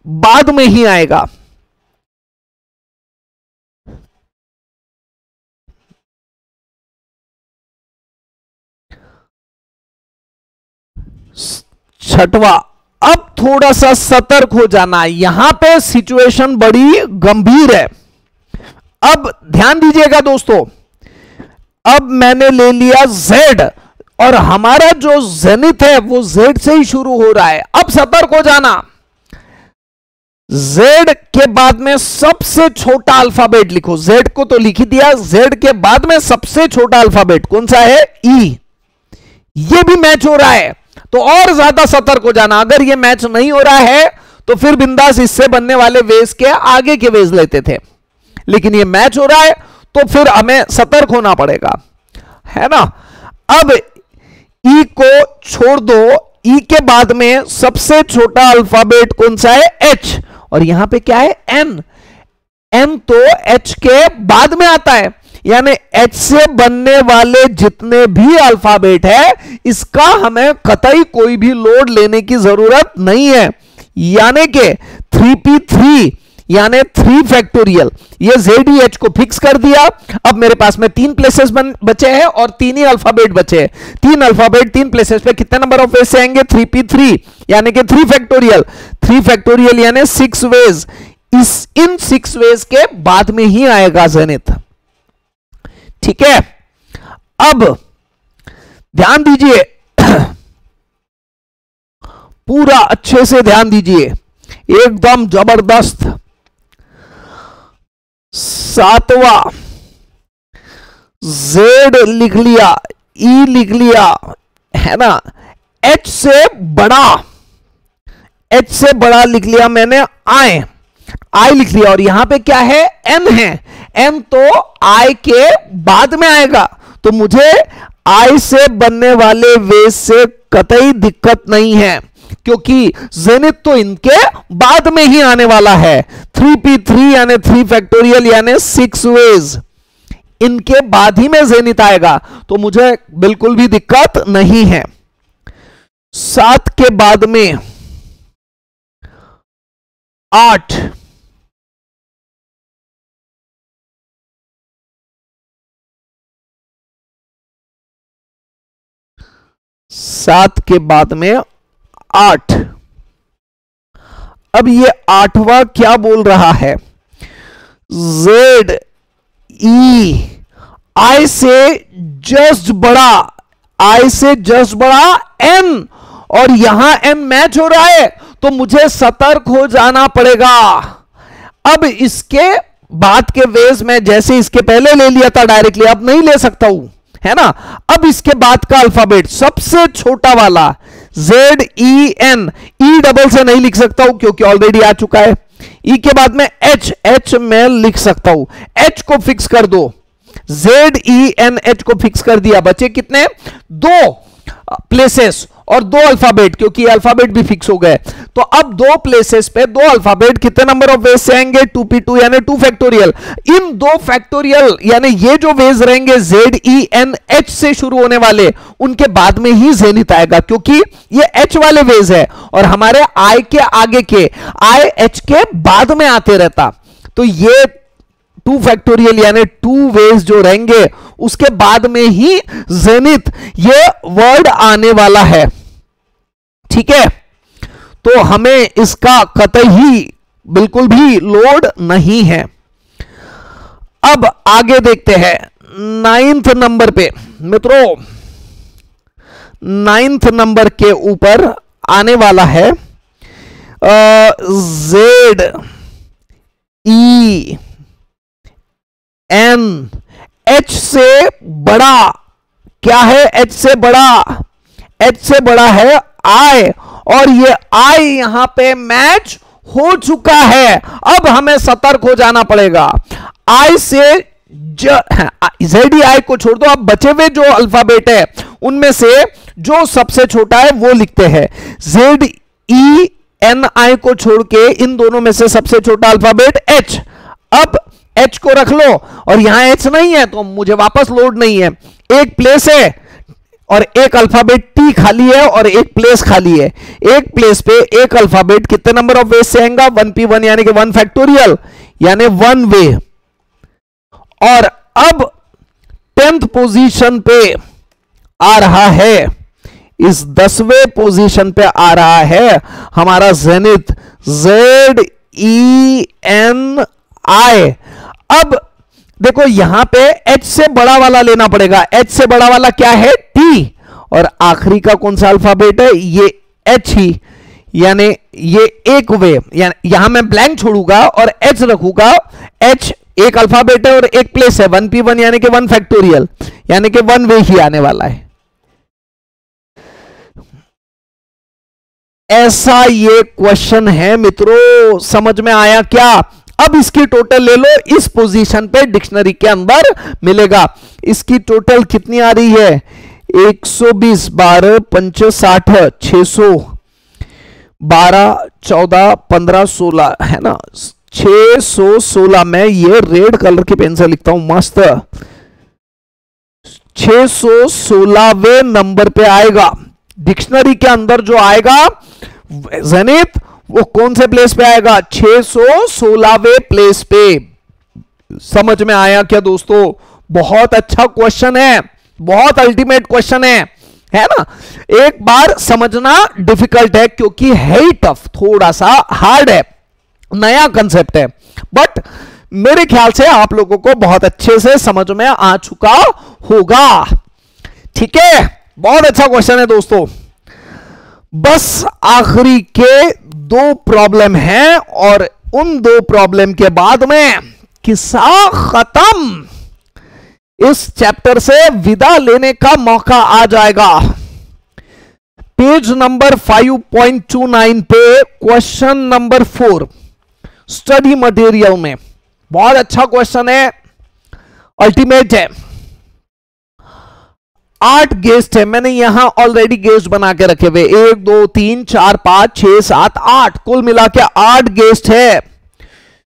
बाद में ही आएगा। छठवा, अब थोड़ा सा सतर्क हो जाना, यहां पे सिचुएशन बड़ी गंभीर है। अब ध्यान दीजिएगा दोस्तों, अब मैंने ले लिया Z और हमारा जो जेनिथ है वो Z से ही शुरू हो रहा है। अब सतर्क हो जाना, Z के बाद में सबसे छोटा अल्फाबेट लिखो। Z को तो लिख ही दिया, Z के बाद में सबसे छोटा अल्फाबेट कौन सा है? E। ये भी मैच हो रहा है तो और ज्यादा सतर्क हो जाना। अगर ये मैच नहीं हो रहा है तो फिर बिंदास इससे बनने वाले वेज के आगे के वेज लेते थे, लेकिन ये मैच हो रहा है तो फिर हमें सतर्क होना पड़ेगा, है ना। अब ई को छोड़ दो, ई के बाद में सबसे छोटा अल्फाबेट कौन सा है? एच। और यहां पे क्या है? एन। एन तो एच के बाद में आता है, यानी एच से बनने वाले जितने भी अल्फाबेट है इसका हमें कतई कोई भी लोड लेने की जरूरत नहीं है। यानी कि 3p3 यानी 3 फैक्टोरियल, ये ZEH को फिक्स कर दिया। अब मेरे पास में 3 प्लेसेस बचे हैं और 3 ही अल्फाबेट बचे हैं। 3 अल्फाबेट 3 प्लेसेस पे कितने नंबर ऑफ वेज से आएंगे? 3p3 यानी कि 3 फैक्टोरियल। 3 फैक्टोरियल यानी 6 वेज। इन 6 वेज के बाद में ही आएगा जेनिथ। ठीक है, अब ध्यान दीजिए, पूरा अच्छे से ध्यान दीजिए, एकदम जबरदस्त। 7वां Z लिख लिया, E लिख लिया, है ना। H से बड़ा लिख लिया मैंने, I लिख लिया। और यहां पे क्या है? N है। N तो I के बाद में आएगा, तो मुझे आई से बनने वाले वेज से कतई दिक्कत नहीं है, क्योंकि जेनिथ तो इनके बाद में ही आने वाला है। 3p3 यानी 3 फैक्टोरियल यानी 6 वेज, इनके बाद ही में जेनिथ आएगा, तो मुझे बिल्कुल भी दिक्कत नहीं है। 7 के बाद में 8, 7 के बाद में 8। अब ये 8वां क्या बोल रहा है? Z E I से जस्ट बड़ा, I से जस्ट बड़ा N, और यहां N मैच हो रहा है, तो मुझे सतर्क हो जाना पड़ेगा। अब इसके बाद के वेज में जैसे इसके पहले ले लिया था डायरेक्टली, अब नहीं ले सकता हूं, है ना। अब इसके बाद का अल्फाबेट सबसे छोटा वाला ZEN, E डबल से नहीं लिख सकता हूं क्योंकि ऑलरेडी आ चुका है। E के बाद में H में लिख सकता हूं, H को फिक्स कर दो, ZENH को फिक्स कर दिया। बचे कितने? 2 प्लेसेस और 2 अल्फाबेट, क्योंकि अल्फाबेट भी फिक्स हो गए। तो अब 2 प्लेसेस पे 2 अल्फाबेट कितने नंबर ऑफ वेज से आएंगे? 2p2 यानी 2 फैक्टोरियल। इन 2 फैक्टोरियल यानी ये जो वेज रहेंगे ZENH से शुरू होने वाले, उनके बाद में ही जेनिथ आएगा, क्योंकि ये H वाले वेज है और हमारे I के आगे के IH के बाद में आते रहता। तो ये 2 फैक्टोरियल यानी 2 वेज जो रहेंगे उसके बाद में ही जेनिथ ये वर्ड आने वाला है। ठीक है, तो हमें इसका कतई बिल्कुल भी लोड नहीं है। अब आगे देखते हैं 9th नंबर पे। मित्रों 9th नंबर के ऊपर आने वाला है ZEN। H से बड़ा क्या है? H से बड़ा, H से बड़ा है I, और ये I यहां पे मैच हो चुका है। अब हमें सतर्क हो जाना पड़ेगा। I से ZEI को छोड़ दो, अब बचे हुए जो अल्फाबेट है उनमें से जो सबसे छोटा है वो लिखते हैं। ZENI को छोड़ के इन दोनों में से सबसे छोटा अल्फाबेट H। अब H को रख लो, और यहां H नहीं है तो मुझे वापस लोड नहीं है। एक प्लेस है और एक अल्फाबेट T खाली है और एक प्लेस खाली है। एक प्लेस पे एक अल्फाबेट कितने नंबर ऑफ वेज से आएगा? 1p1 यानी कि 1 फैक्टोरियल यानी 1 वे। और अब 10th पोजीशन पे आ रहा है, इस 10वें पोजीशन पे आ रहा है हमारा जेनिथ ZENI। अब देखो यहां पे H से बड़ा वाला लेना पड़ेगा। H से बड़ा वाला क्या है? T, और आखिरी का कौन सा अल्फाबेट है? ये H ही, यानी ये एक वे, यानी यहां मैं ब्लैंक छोड़ूंगा और H रखूंगा। H एक अल्फाबेट है और एक प्लेस है, 1p1 यानी कि 1 फैक्टोरियल यानी कि 1 वे ही आने वाला है। ऐसा ये क्वेश्चन है मित्रों, समझ में आया क्या? अब इसकी टोटल ले लो, इस पोजीशन पे डिक्शनरी के अंदर मिलेगा। इसकी टोटल कितनी आ रही है? 120, 12 5 60, 600, 12 14 15 16 है ना, 616 में ये रेड कलर के पेन से लिखता हूं मस्त। 616वें नंबर पे आएगा डिक्शनरी के अंदर। जो आएगा जेनिथ वो कौन से प्लेस पे आएगा? 616वें प्लेस पे। समझ में आया क्या दोस्तों? बहुत अच्छा क्वेश्चन है, बहुत अल्टीमेट क्वेश्चन है ना। एक बार समझना डिफिकल्ट है क्योंकि है ही टफ, थोड़ा सा हार्ड है, नया कंसेप्ट है, बट मेरे ख्याल से आप लोगों को बहुत अच्छे से समझ में आ चुका होगा। ठीक है, बहुत अच्छा क्वेश्चन है दोस्तों। बस आखिरी के 2 प्रॉब्लम हैं और उन 2 प्रॉब्लम के बाद में किस्सा खत्म। इस चैप्टर से विदा लेने का मौका आ जाएगा। पेज नंबर 5.29 पे क्वेश्चन नंबर 4 स्टडी मटेरियल में बहुत अच्छा क्वेश्चन है, अल्टीमेट है। 8 गेस्ट है, मैंने यहां ऑलरेडी गेस्ट बना के रखे हुए 1 2 3 4 5 6 7 8, कुल मिला के 8 गेस्ट है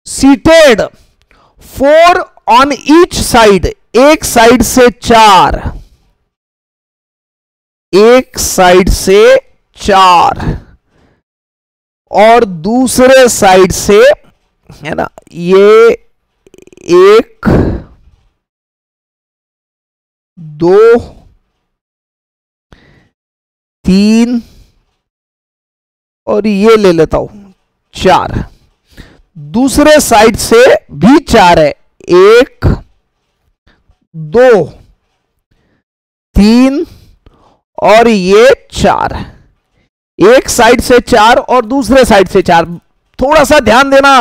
सीटेड, 4 ऑन ईच साइड, एक साइड से 4, एक साइड से 4 और दूसरे साइड से, है ना, ये 1 2 3 और ये ले लेता हूं 4, दूसरे साइड से भी 4 है, 1 2 3 और ये 4, एक साइड से 4 और दूसरे साइड से 4। थोड़ा सा ध्यान देना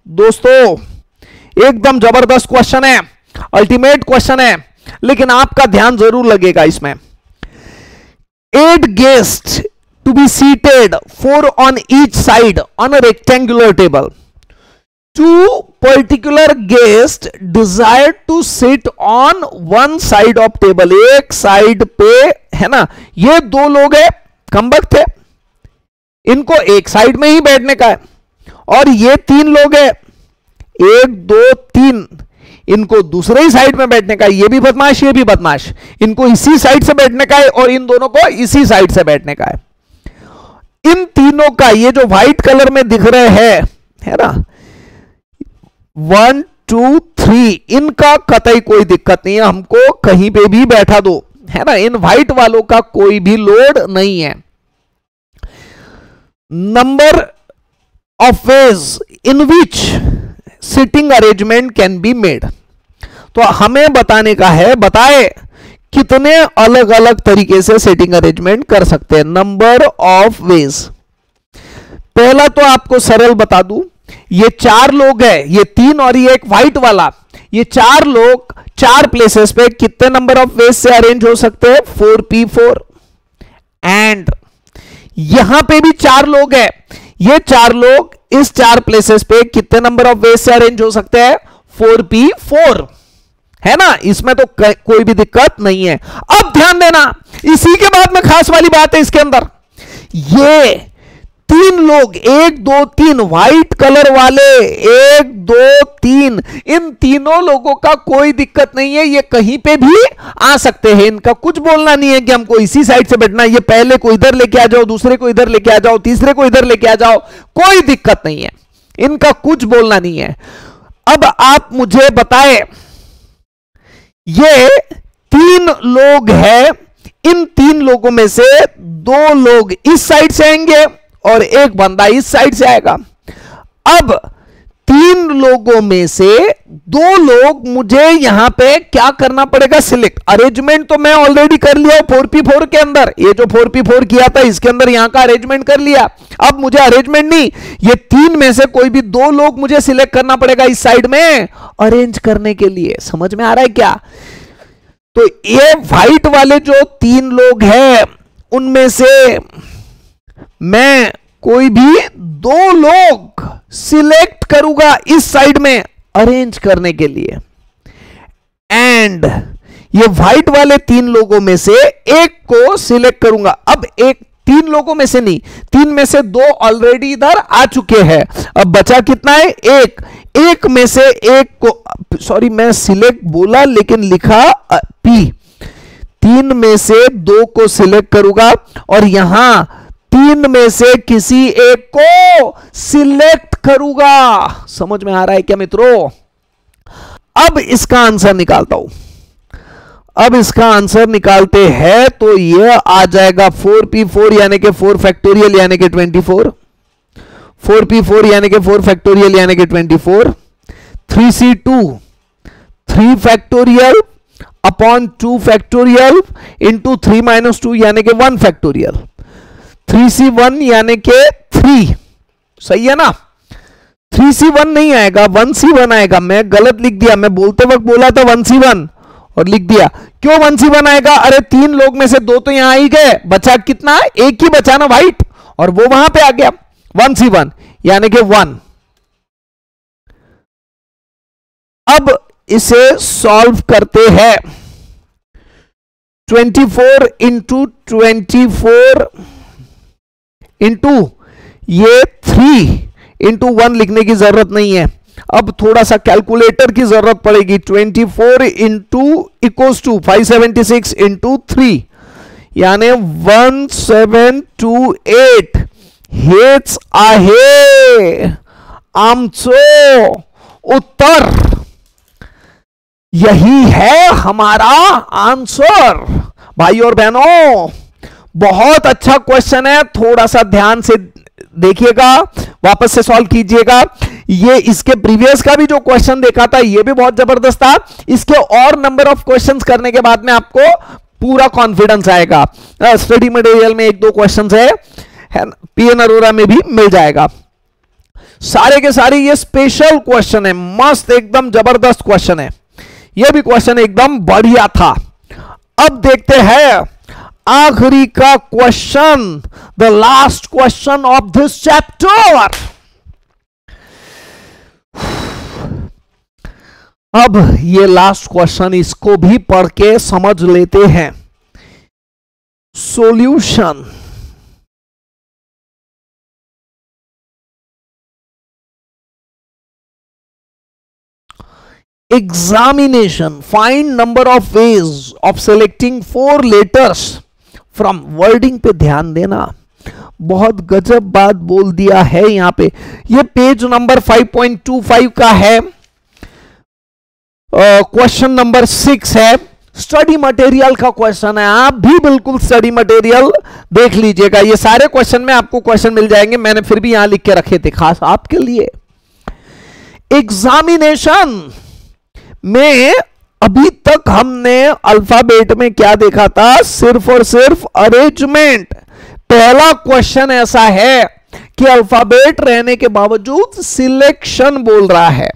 दोस्तों, एकदम जबरदस्त क्वेश्चन है, अल्टीमेट क्वेश्चन है, लेकिन आपका ध्यान जरूर लगेगा इसमें। 8 guests to be seated, 4 on each side on a rectangular table. 2 particular guests desire to sit on one side of table. एक साइड पे, है ना, ये 2 लोग हैं, कमबख्त है, इनको एक साइड में ही बैठने का है, और ये 3 लोग हैं, 1 2 3, इनको दूसरे ही साइड में बैठने का है, ये भी बदमाश ये भी बदमाश, इनको इसी साइड से बैठने का है और इन दोनों को इसी साइड से बैठने का है। इन तीनों का ये जो व्हाइट कलर में दिख रहे हैं, है ना, 1 2 3, इनका कतई कोई दिक्कत नहीं है, हमको कहीं पे भी बैठा दो, है ना, इन व्हाइट वालों का कोई भी लोड नहीं है। Number of ways in which sitting arrangement can be made, तो हमें बताने का है, बताए कितने अलग अलग तरीके से सेटिंग अरेंजमेंट कर सकते हैं। नंबर ऑफ वेज, पहला तो आपको सरल बता दूं, ये 4 लोग हैं, ये 3 और ये एक व्हाइट वाला, ये 4 लोग 4 प्लेसेस पे कितने नंबर ऑफ वेज से अरेंज हो सकते हैं, 4p4। एंड यहां पे भी 4 लोग हैं, ये 4 लोग इस 4 प्लेसेस पे कितने नंबर ऑफ वेज से अरेंज हो सकते हैं, 4p4, है ना, इसमें तो कोई भी दिक्कत नहीं है। अब ध्यान देना, इसी के बाद में खास वाली बात है इसके अंदर, ये 3 लोग 1 2 3 व्हाइट कलर वाले 1 2 3, इन तीनों लोगों का कोई दिक्कत नहीं है, ये कहीं पे भी आ सकते हैं, इनका कुछ बोलना नहीं है कि हमको इसी साइड से बैठना, ये पहले को इधर लेके आ जाओ, दूसरे को इधर लेके आ जाओ, तीसरे को इधर लेके आ जाओ, कोई दिक्कत नहीं है, इनका कुछ बोलना नहीं है। अब आप मुझे बताएं, ये 3 लोग हैं, इन 3 लोगों में से 2 लोग इस साइड से आएंगे और एक बंदा इस साइड से आएगा। अब 3 लोगों में से 2 लोग मुझे यहां पे क्या करना पड़ेगा, सिलेक्ट। अरेंजमेंट तो मैं ऑलरेडी कर लिया 4p4 के अंदर, ये जो 4p4 किया था इसके अंदर यहां का अरेंजमेंट कर लिया। अब मुझे अरेंजमेंट नहीं, ये 3 में से कोई भी 2 लोग मुझे सिलेक्ट करना पड़ेगा इस साइड में अरेंज करने के लिए। समझ में आ रहा है क्या? तो ये व्हाइट वाले जो 3 लोग हैं उनमें से मैं कोई भी 2 लोग सिलेक्ट करूंगा इस साइड में अरेंज करने के लिए। एंड ये व्हाइट वाले 3 लोगों में से एक को सिलेक्ट करूंगा। अब एक 3 लोगों में से नहीं, 3 में से 2 ऑलरेडी इधर आ चुके हैं, अब बचा कितना है, एक में से एक को, सॉरी मैं सिलेक्ट बोला लेकिन लिखा पी, 3 में से 2 को सिलेक्ट करूंगा और यहां 3 में से किसी एक को सिलेक्ट करूंगा। समझ में आ रहा है क्या मित्रों? अब इसका आंसर निकालता हूं। अब इसका आंसर निकालते हैं तो यह आ जाएगा 4p4 यानी कि 4 फैक्टोरियल यानी कि 24, 4p4 यानी कि 4 फैक्टोरियल यानी कि 24, 3c2 3 factorial upon 2 factorial into 3 minus 2 यानी कि 1 फैक्टोरियल, 3c1 यानी कि 3, सही है ना? 3c1 नहीं आएगा, 1c1 आएगा। मैं गलत लिख दिया, मैं बोलते वक्त बोला था 1c1 और लिख दिया। क्यों 1c1 आएगा? अरे 3 लोग में से 2 तो यहां आ ही गए, बचा कितना? एक ही बचा ना व्हाइट, और वो वहां पे आ गया 1c1 यानी कि 1। अब इसे सॉल्व करते हैं। 24 इंटू 24 इंटू ये 3 इंटू 1 लिखने की जरूरत नहीं है, अब थोड़ा सा कैलकुलेटर की जरूरत पड़ेगी। 24 इंटू इक्वल्स टू 576 इंटू 3 यानी 1728 हेच आहे आमचो उत्तर। यही है हमारा आंसर। भाई और बहनों, बहुत अच्छा क्वेश्चन है, थोड़ा सा ध्यान से देखिएगा, वापस से सॉल्व कीजिएगा। ये इसके प्रीवियस का भी जो क्वेश्चन देखा था ये भी बहुत जबरदस्त था। इसके और नंबर ऑफ क्वेश्चंस करने के बाद में आपको पूरा कॉन्फिडेंस आएगा। स्टडी मटेरियल में 1-2 क्वेश्चंस है, पीएन अरोरा में भी मिल जाएगा। सारे के सारे ये स्पेशल क्वेश्चन है, मस्त एकदम जबरदस्त क्वेश्चन है। ये भी क्वेश्चन एकदम बढ़िया था। अब देखते हैं आखिरी का question, the last question of this chapter. अब ये लास्ट क्वेश्चन, इसको भी पढ़ के समझ लेते हैं। Solution, examination, find number of ways of selecting 4 letters from wording पे ध्यान देना। बहुत गजब बात बोल दिया है यहां पे। ये पेज नंबर 5.25 का है, क्वेश्चन नंबर 6 है, स्टडी मटेरियल का क्वेश्चन है। आप भी बिल्कुल स्टडी मटेरियल देख लीजिएगा, ये सारे क्वेश्चन में आपको क्वेश्चन मिल जाएंगे। मैंने फिर भी यहां लिख के रखे थे खास आपके लिए। एग्जामिनेशन में अभी तक हमने अल्फाबेट में क्या देखा था, सिर्फ और सिर्फ अरेंजमेंट। पहला क्वेश्चन ऐसा है कि अल्फाबेट रहने के बावजूद सिलेक्शन बोल रहा है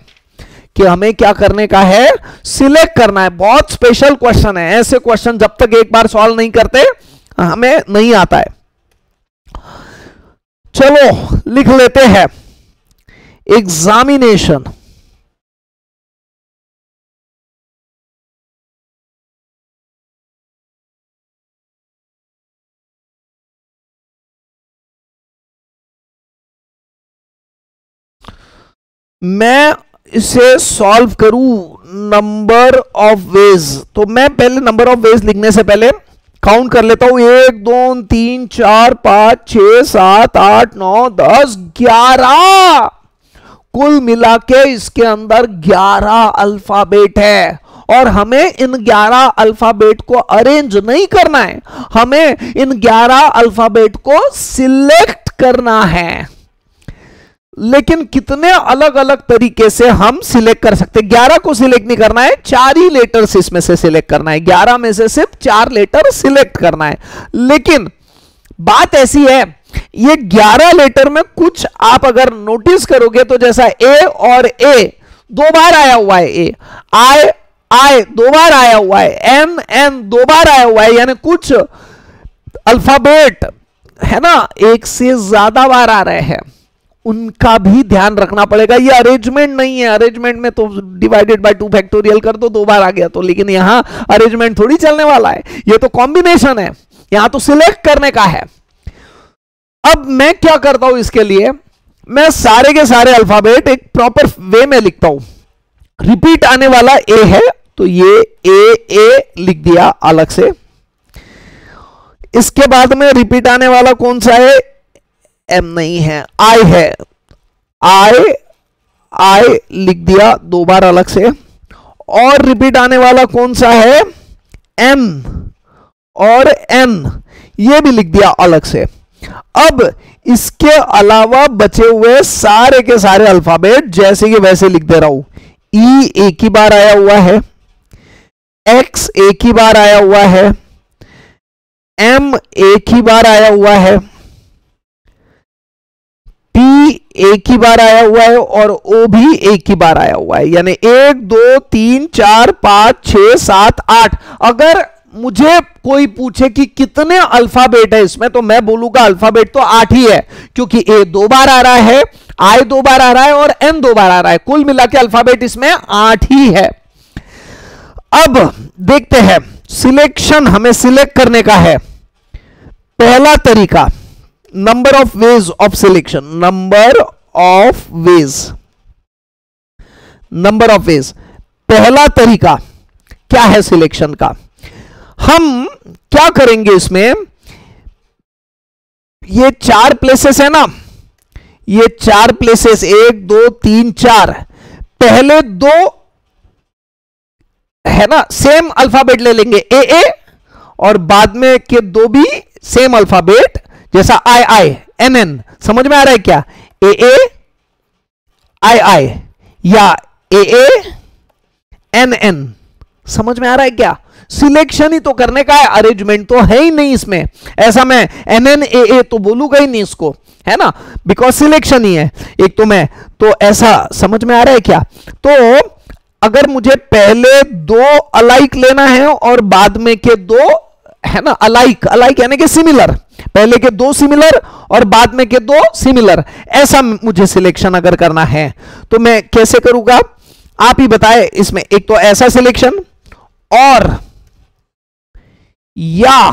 कि हमें क्या करने का है, सिलेक्ट करना है। बहुत स्पेशल क्वेश्चन है, ऐसे क्वेश्चन जब तक एक बार सॉल्व नहीं करते हमें नहीं आता है। चलो लिख लेते हैं, एग्जामिनेशन मैं इसे सॉल्व करूं नंबर ऑफ वेज, तो मैं पहले नंबर ऑफ वेज लिखने से पहले काउंट कर लेता हूं। 1 2 3 4 5 6 7 8 9 10 11, कुल मिला के इसके अंदर 11 अल्फाबेट है। और हमें इन 11 अल्फाबेट को अरेंज नहीं करना है, हमें इन 11 अल्फाबेट को सिलेक्ट करना है। लेकिन कितने अलग अलग तरीके से हम सिलेक्ट कर सकते हैं। 11 को सिलेक्ट नहीं करना है, 4 ही लेटर्स इसमें से सिलेक्ट करना है। 11 में से सिर्फ 4 लेटर सिलेक्ट करना है। लेकिन बात ऐसी है, ये 11 लेटर में कुछ आप अगर नोटिस करोगे तो जैसा ए और ए 2 बार आया हुआ है, ए आई 2 बार आया हुआ है, एन 2 बार आया हुआ है, यानी कुछ अल्फाबेट है ना 1 से ज्यादा बार आ रहे हैं, उनका भी ध्यान रखना पड़ेगा। ये अरेंजमेंट नहीं है, अरेंजमेंट में तो डिवाइडेड बाय 2 फैक्टोरियल कर दो 2 बार आ गया तो, लेकिन यहां अरेंजमेंट थोड़ी चलने वाला है, ये तो कॉम्बिनेशन है, यहां तो सिलेक्ट करने का है। अब मैं क्या करता हूं इसके लिए, मैं सारे के सारे अल्फाबेट एक प्रॉपर वे में लिखता हूं। रिपीट आने वाला ए है तो ये ए लिख दिया अलग से। इसके बाद में रिपीट आने वाला कौन सा है, एम नहीं है, आई है, आई लिख दिया 2 बार अलग से। और रिपीट आने वाला कौन सा है, एन और एन, ये भी लिख दिया अलग से। अब इसके अलावा बचे हुए सारे के सारे अल्फाबेट जैसे कि वैसे लिख दे रहा हूं। ई एक ही बार आया हुआ है, एक्स एक ही बार आया हुआ है, एम एक ही बार आया हुआ है, पी एक ही बार आया हुआ है और ओ भी एक ही बार आया हुआ है। यानी 1 2 3 4 5 6 7 8। अगर मुझे कोई पूछे कि कितने अल्फाबेट है इसमें, तो मैं बोलूंगा अल्फाबेट तो 8 ही है, क्योंकि ए 2 बार आ रहा है, आई 2 बार आ रहा है और एन 2 बार आ रहा है। कुल मिला के अल्फाबेट इसमें 8 ही है। अब देखते हैं सिलेक्शन हमें सिलेक्ट करने का है। पहला तरीका, number of ways of selection, number of ways, पहला तरीका क्या है सिलेक्शन का? हम क्या करेंगे इसमें, ये 4 प्लेसेस है ना, ये 4 प्लेसेस 1 2 3 4, पहले 2 है ना सेम अल्फाबेट ले लेंगे ए और बाद में के 2 भी सेम अल्फाबेट, जैसा आई एन एन, समझ में आ रहा है क्या? ए आई या ए एन एन, समझ में आ रहा है क्या? सिलेक्शन ही तो करने का है, अरेंजमेंट तो है ही नहीं इसमें। ऐसा मैं एन एन ए तो बोलूंगा ही नहीं इसको, है ना, बिकॉज सिलेक्शन ही है एक तो मैं, तो ऐसा समझ में आ रहा है क्या? तो अगर मुझे पहले 2 अलाइक लेना है और बाद में के 2 है ना अलाइक यानी कि सिमिलर, पहले के 2 सिमिलर और बाद में के 2 सिमिलर, ऐसा मुझे सिलेक्शन अगर करना है तो मैं कैसे करूंगा, आप ही बताएं। इसमें एक तो ऐसा सिलेक्शन, और या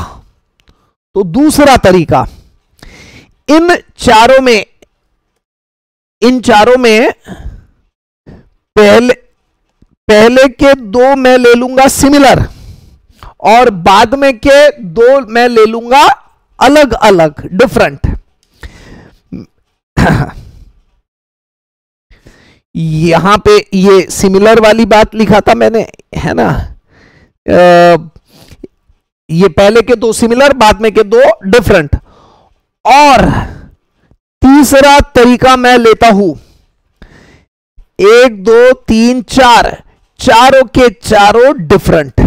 तो दूसरा तरीका, इन चारों में पहले के 2 मैं ले लूंगा सिमिलर और बाद में के 2 मैं ले लूंगा अलग अलग डिफरेंट। यहां पे ये सिमिलर वाली बात लिखा था मैंने, है ना, ये पहले के 2 सिमिलर बाद में के 2 डिफरेंट। और तीसरा तरीका मैं लेता हूं 1 2 3 4, चारों के चारों डिफरेंट।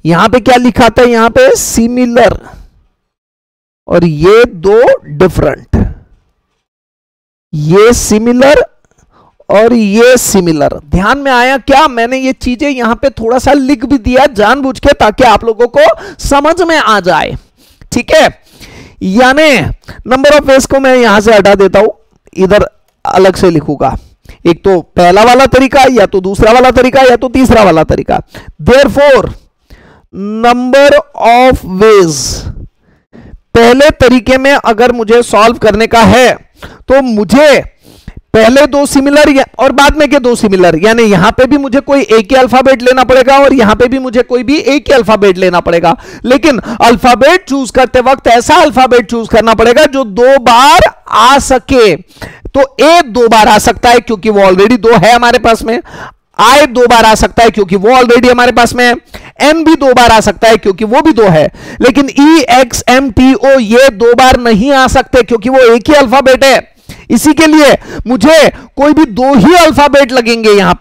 यहां पे क्या लिखा था, यहां पे सिमिलर और ये 2 डिफरेंट, ये सिमिलर और ये सिमिलर। ध्यान में आया क्या? मैंने ये चीजें यहां पे थोड़ा सा लिख भी दिया जानबूझ के, ताकि आप लोगों को समझ में आ जाए, ठीक है। यानी नंबर ऑफ वेज को मैं यहां से हटा देता हूं, इधर अलग से लिखूंगा, एक तो पहला वाला तरीका, या तो दूसरा वाला तरीका, या तो तीसरा वाला तरीका। देयरफॉर नंबर ऑफ वेज, पहले तरीके में अगर मुझे सॉल्व करने का है तो मुझे पहले 2 सिमिलर और बाद में के 2 सिमिलर, यानी यहां पे भी मुझे कोई एक ही अल्फाबेट लेना पड़ेगा और यहां पे भी मुझे कोई भी एक ही अल्फाबेट लेना पड़ेगा। लेकिन अल्फाबेट चूज करते वक्त ऐसा अल्फाबेट चूज करना पड़ेगा जो 2 बार आ सके। तो ए 2 बार आ सकता है क्योंकि वो ऑलरेडी 2 है हमारे पास में, आई 2 बार आ सकता है क्योंकि वो ऑलरेडी हमारे पास में है, एन भी 2 बार आ सकता है क्योंकि वो भी 2 है। लेकिन ई एक्स एम टी ओ ये 2 बार नहीं आ सकते क्योंकि वो एक ही अल्फाबेट है। इसी के लिए मुझे कोई भी 2 ही अल्फाबेट लगेंगे। यहां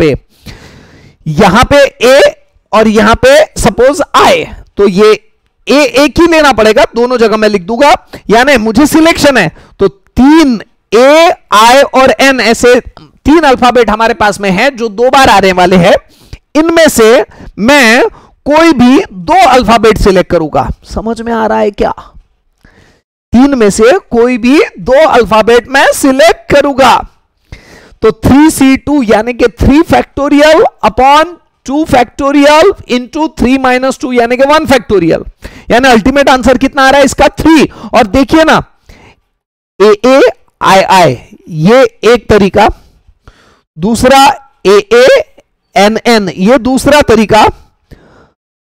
पे ए और यहां पे सपोज आई, तो ये ए एक ही लेना पड़ेगा, दोनों जगह मैं लिख दूंगा। यानी मुझे सिलेक्शन है तो 3 ए आई और एन, ऐसे 3 अल्फाबेट हमारे पास में है जो 2 बार आने वाले हैं। इनमें से मैं कोई भी 2 अल्फाबेट सिलेक्ट करूंगा। समझ में आ रहा है क्या? 3 में से कोई भी 2 अल्फाबेट मैं सिलेक्ट करूंगा। तो 3C2 यानी कि 3 factorial upon 2 factorial into 3 minus 2 यानी कि 1 फैक्टोरियल, यानी अल्टीमेट आंसर कितना आ रहा है इसका 3। और देखिए ना, ए आई आई ये एक तरीका, दूसरा ए एन एन ये दूसरा तरीका,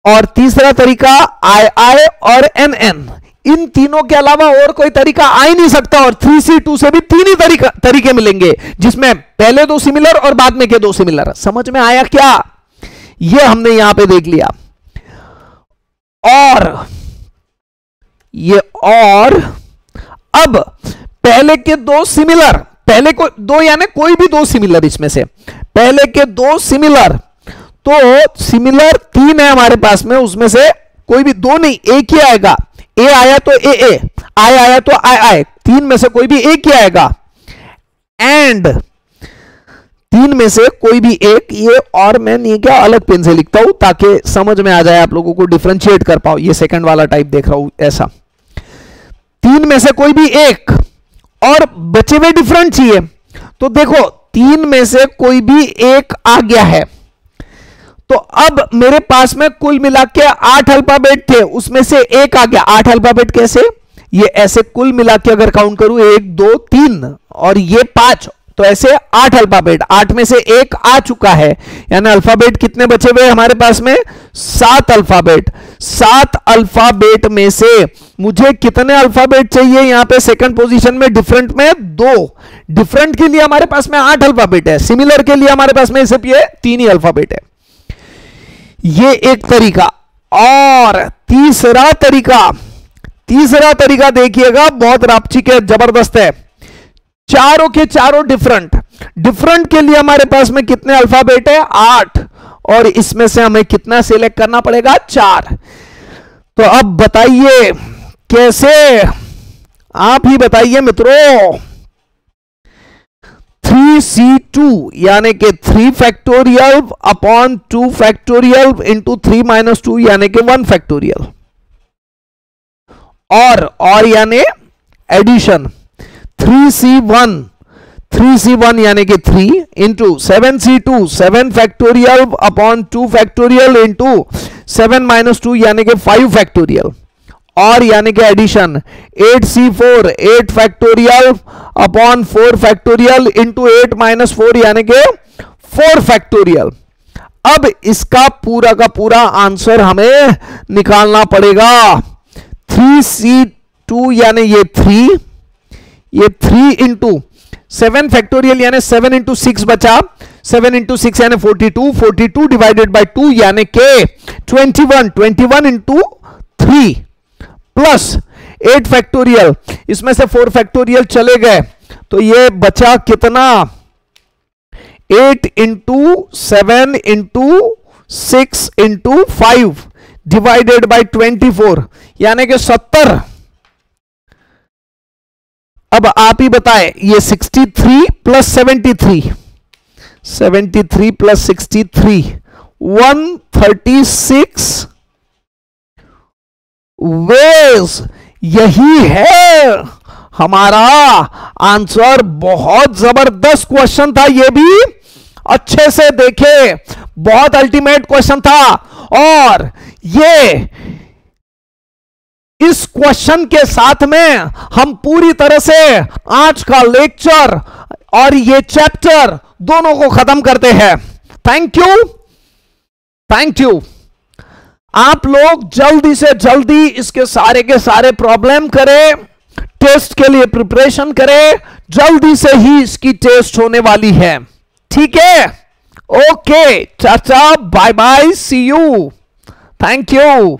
और तीसरा तरीका आई आई और एन एन। इन तीनों के अलावा और कोई तरीका आ ही नहीं सकता। और 3C2 से भी 3 ही तरीके मिलेंगे जिसमें पहले 2 सिमिलर और बाद में के 2 सिमिलर। समझ में आया क्या? ये हमने यहां पे देख लिया। और ये, और अब पहले के 2 सिमिलर, पहले को 2 यानी कोई भी 2 सिमिलर, इसमें से पहले के 2 सिमिलर, तो सिमिलर 3 है हमारे पास में, उसमें से कोई भी 2 नहीं, एक ही आएगा। ए आया तो ए आई आया तो आई, 3 में से कोई भी एक ही आएगा। एंड 3 में से कोई भी एक, ये और मैं नहीं क्या अलग पेन से लिखता हूं ताकि समझ में आ जाए, आप लोगों को डिफरेंशिएट कर पाओ। ये सेकंड वाला टाइप देख रहा हूं ऐसा। 3 में से कोई भी एक और बचे हुए डिफरेंट चाहिए। तो देखो तीन में से कोई भी एक आ गया है, तो अब मेरे पास में कुल मिला के 8 अल्फाबेट थे, उसमें से एक आ गया। 8 अल्फाबेट कैसे, ये ऐसे कुल मिला के अगर काउंट करूं 1 2 3 और ये 5, तो ऐसे 8 अल्फाबेट, 8 में से एक आ चुका है, यानी अल्फाबेट कितने बचे हुए हमारे पास में, 7 अल्फाबेट। 7 अल्फाबेट में से मुझे कितने अल्फाबेट चाहिए, यहां पे सेकंड पोजीशन में डिफरेंट में 2, डिफरेंट के लिए हमारे पास में 8 अल्फाबेट है, सिमिलर के लिए हमारे पास में सिर्फ ये 3 ही अल्फाबेट है। ये एक तरीका। और तीसरा तरीका देखिएगा, बहुत रापचिक है, जबरदस्त है। चारों के चारों डिफरेंट के लिए हमारे पास में कितने अल्फाबेट है, 8, और इसमें से हमें कितना सिलेक्ट करना पड़ेगा, 4। तो अब बताइए कैसे, आप ही बताइए मित्रों। 3C2 यानी कि 3 factorial upon 2 factorial into 3 minus 2 यानी कि 1 फैक्टोरियल, और यानी एडिशन 3C1 यानी कि 3 into 7C2 7 factorial upon 2 factorial into 7 minus 2 यानी कि 5 फैक्टोरियल, और यानी कि addition 8C4 8 factorial upon 4 factorial into 8 minus 4 यानी कि 4 फैक्टोरियल। अब इसका पूरा का पूरा आंसर हमें निकालना पड़ेगा। 3C2 यानी ये 3 इंटू 7 फैक्टोरियल यानी 7 इंटू 6 बचा, 7 इंटू 6 यानी 42 डिवाइडेड बाय 2 यानी के 21 इंटू 3 प्लस 8 फैक्टोरियल, इसमें से 4 फैक्टोरियल चले गए, तो ये बचा कितना, 8 into 7 into 6 into 5 divided by 24 यानी कि 70। अब आप ही बताएं, ये 63 प्लस 73 प्लस 63 136 वेज, यही है हमारा आंसर। बहुत जबरदस्त क्वेश्चन था, ये भी अच्छे से देखे, बहुत अल्टीमेट क्वेश्चन था। और ये इस क्वेश्चन के साथ में हम पूरी तरह से आज का लेक्चर और ये चैप्टर दोनों को खत्म करते हैं। Thank you. आप लोग जल्दी से जल्दी इसके सारे के सारे प्रॉब्लम करें, टेस्ट के लिए प्रिपरेशन करें, जल्दी से ही इसकी टेस्ट होने वाली है, ठीक है। ओके चाचा, bye bye, see you, thank you.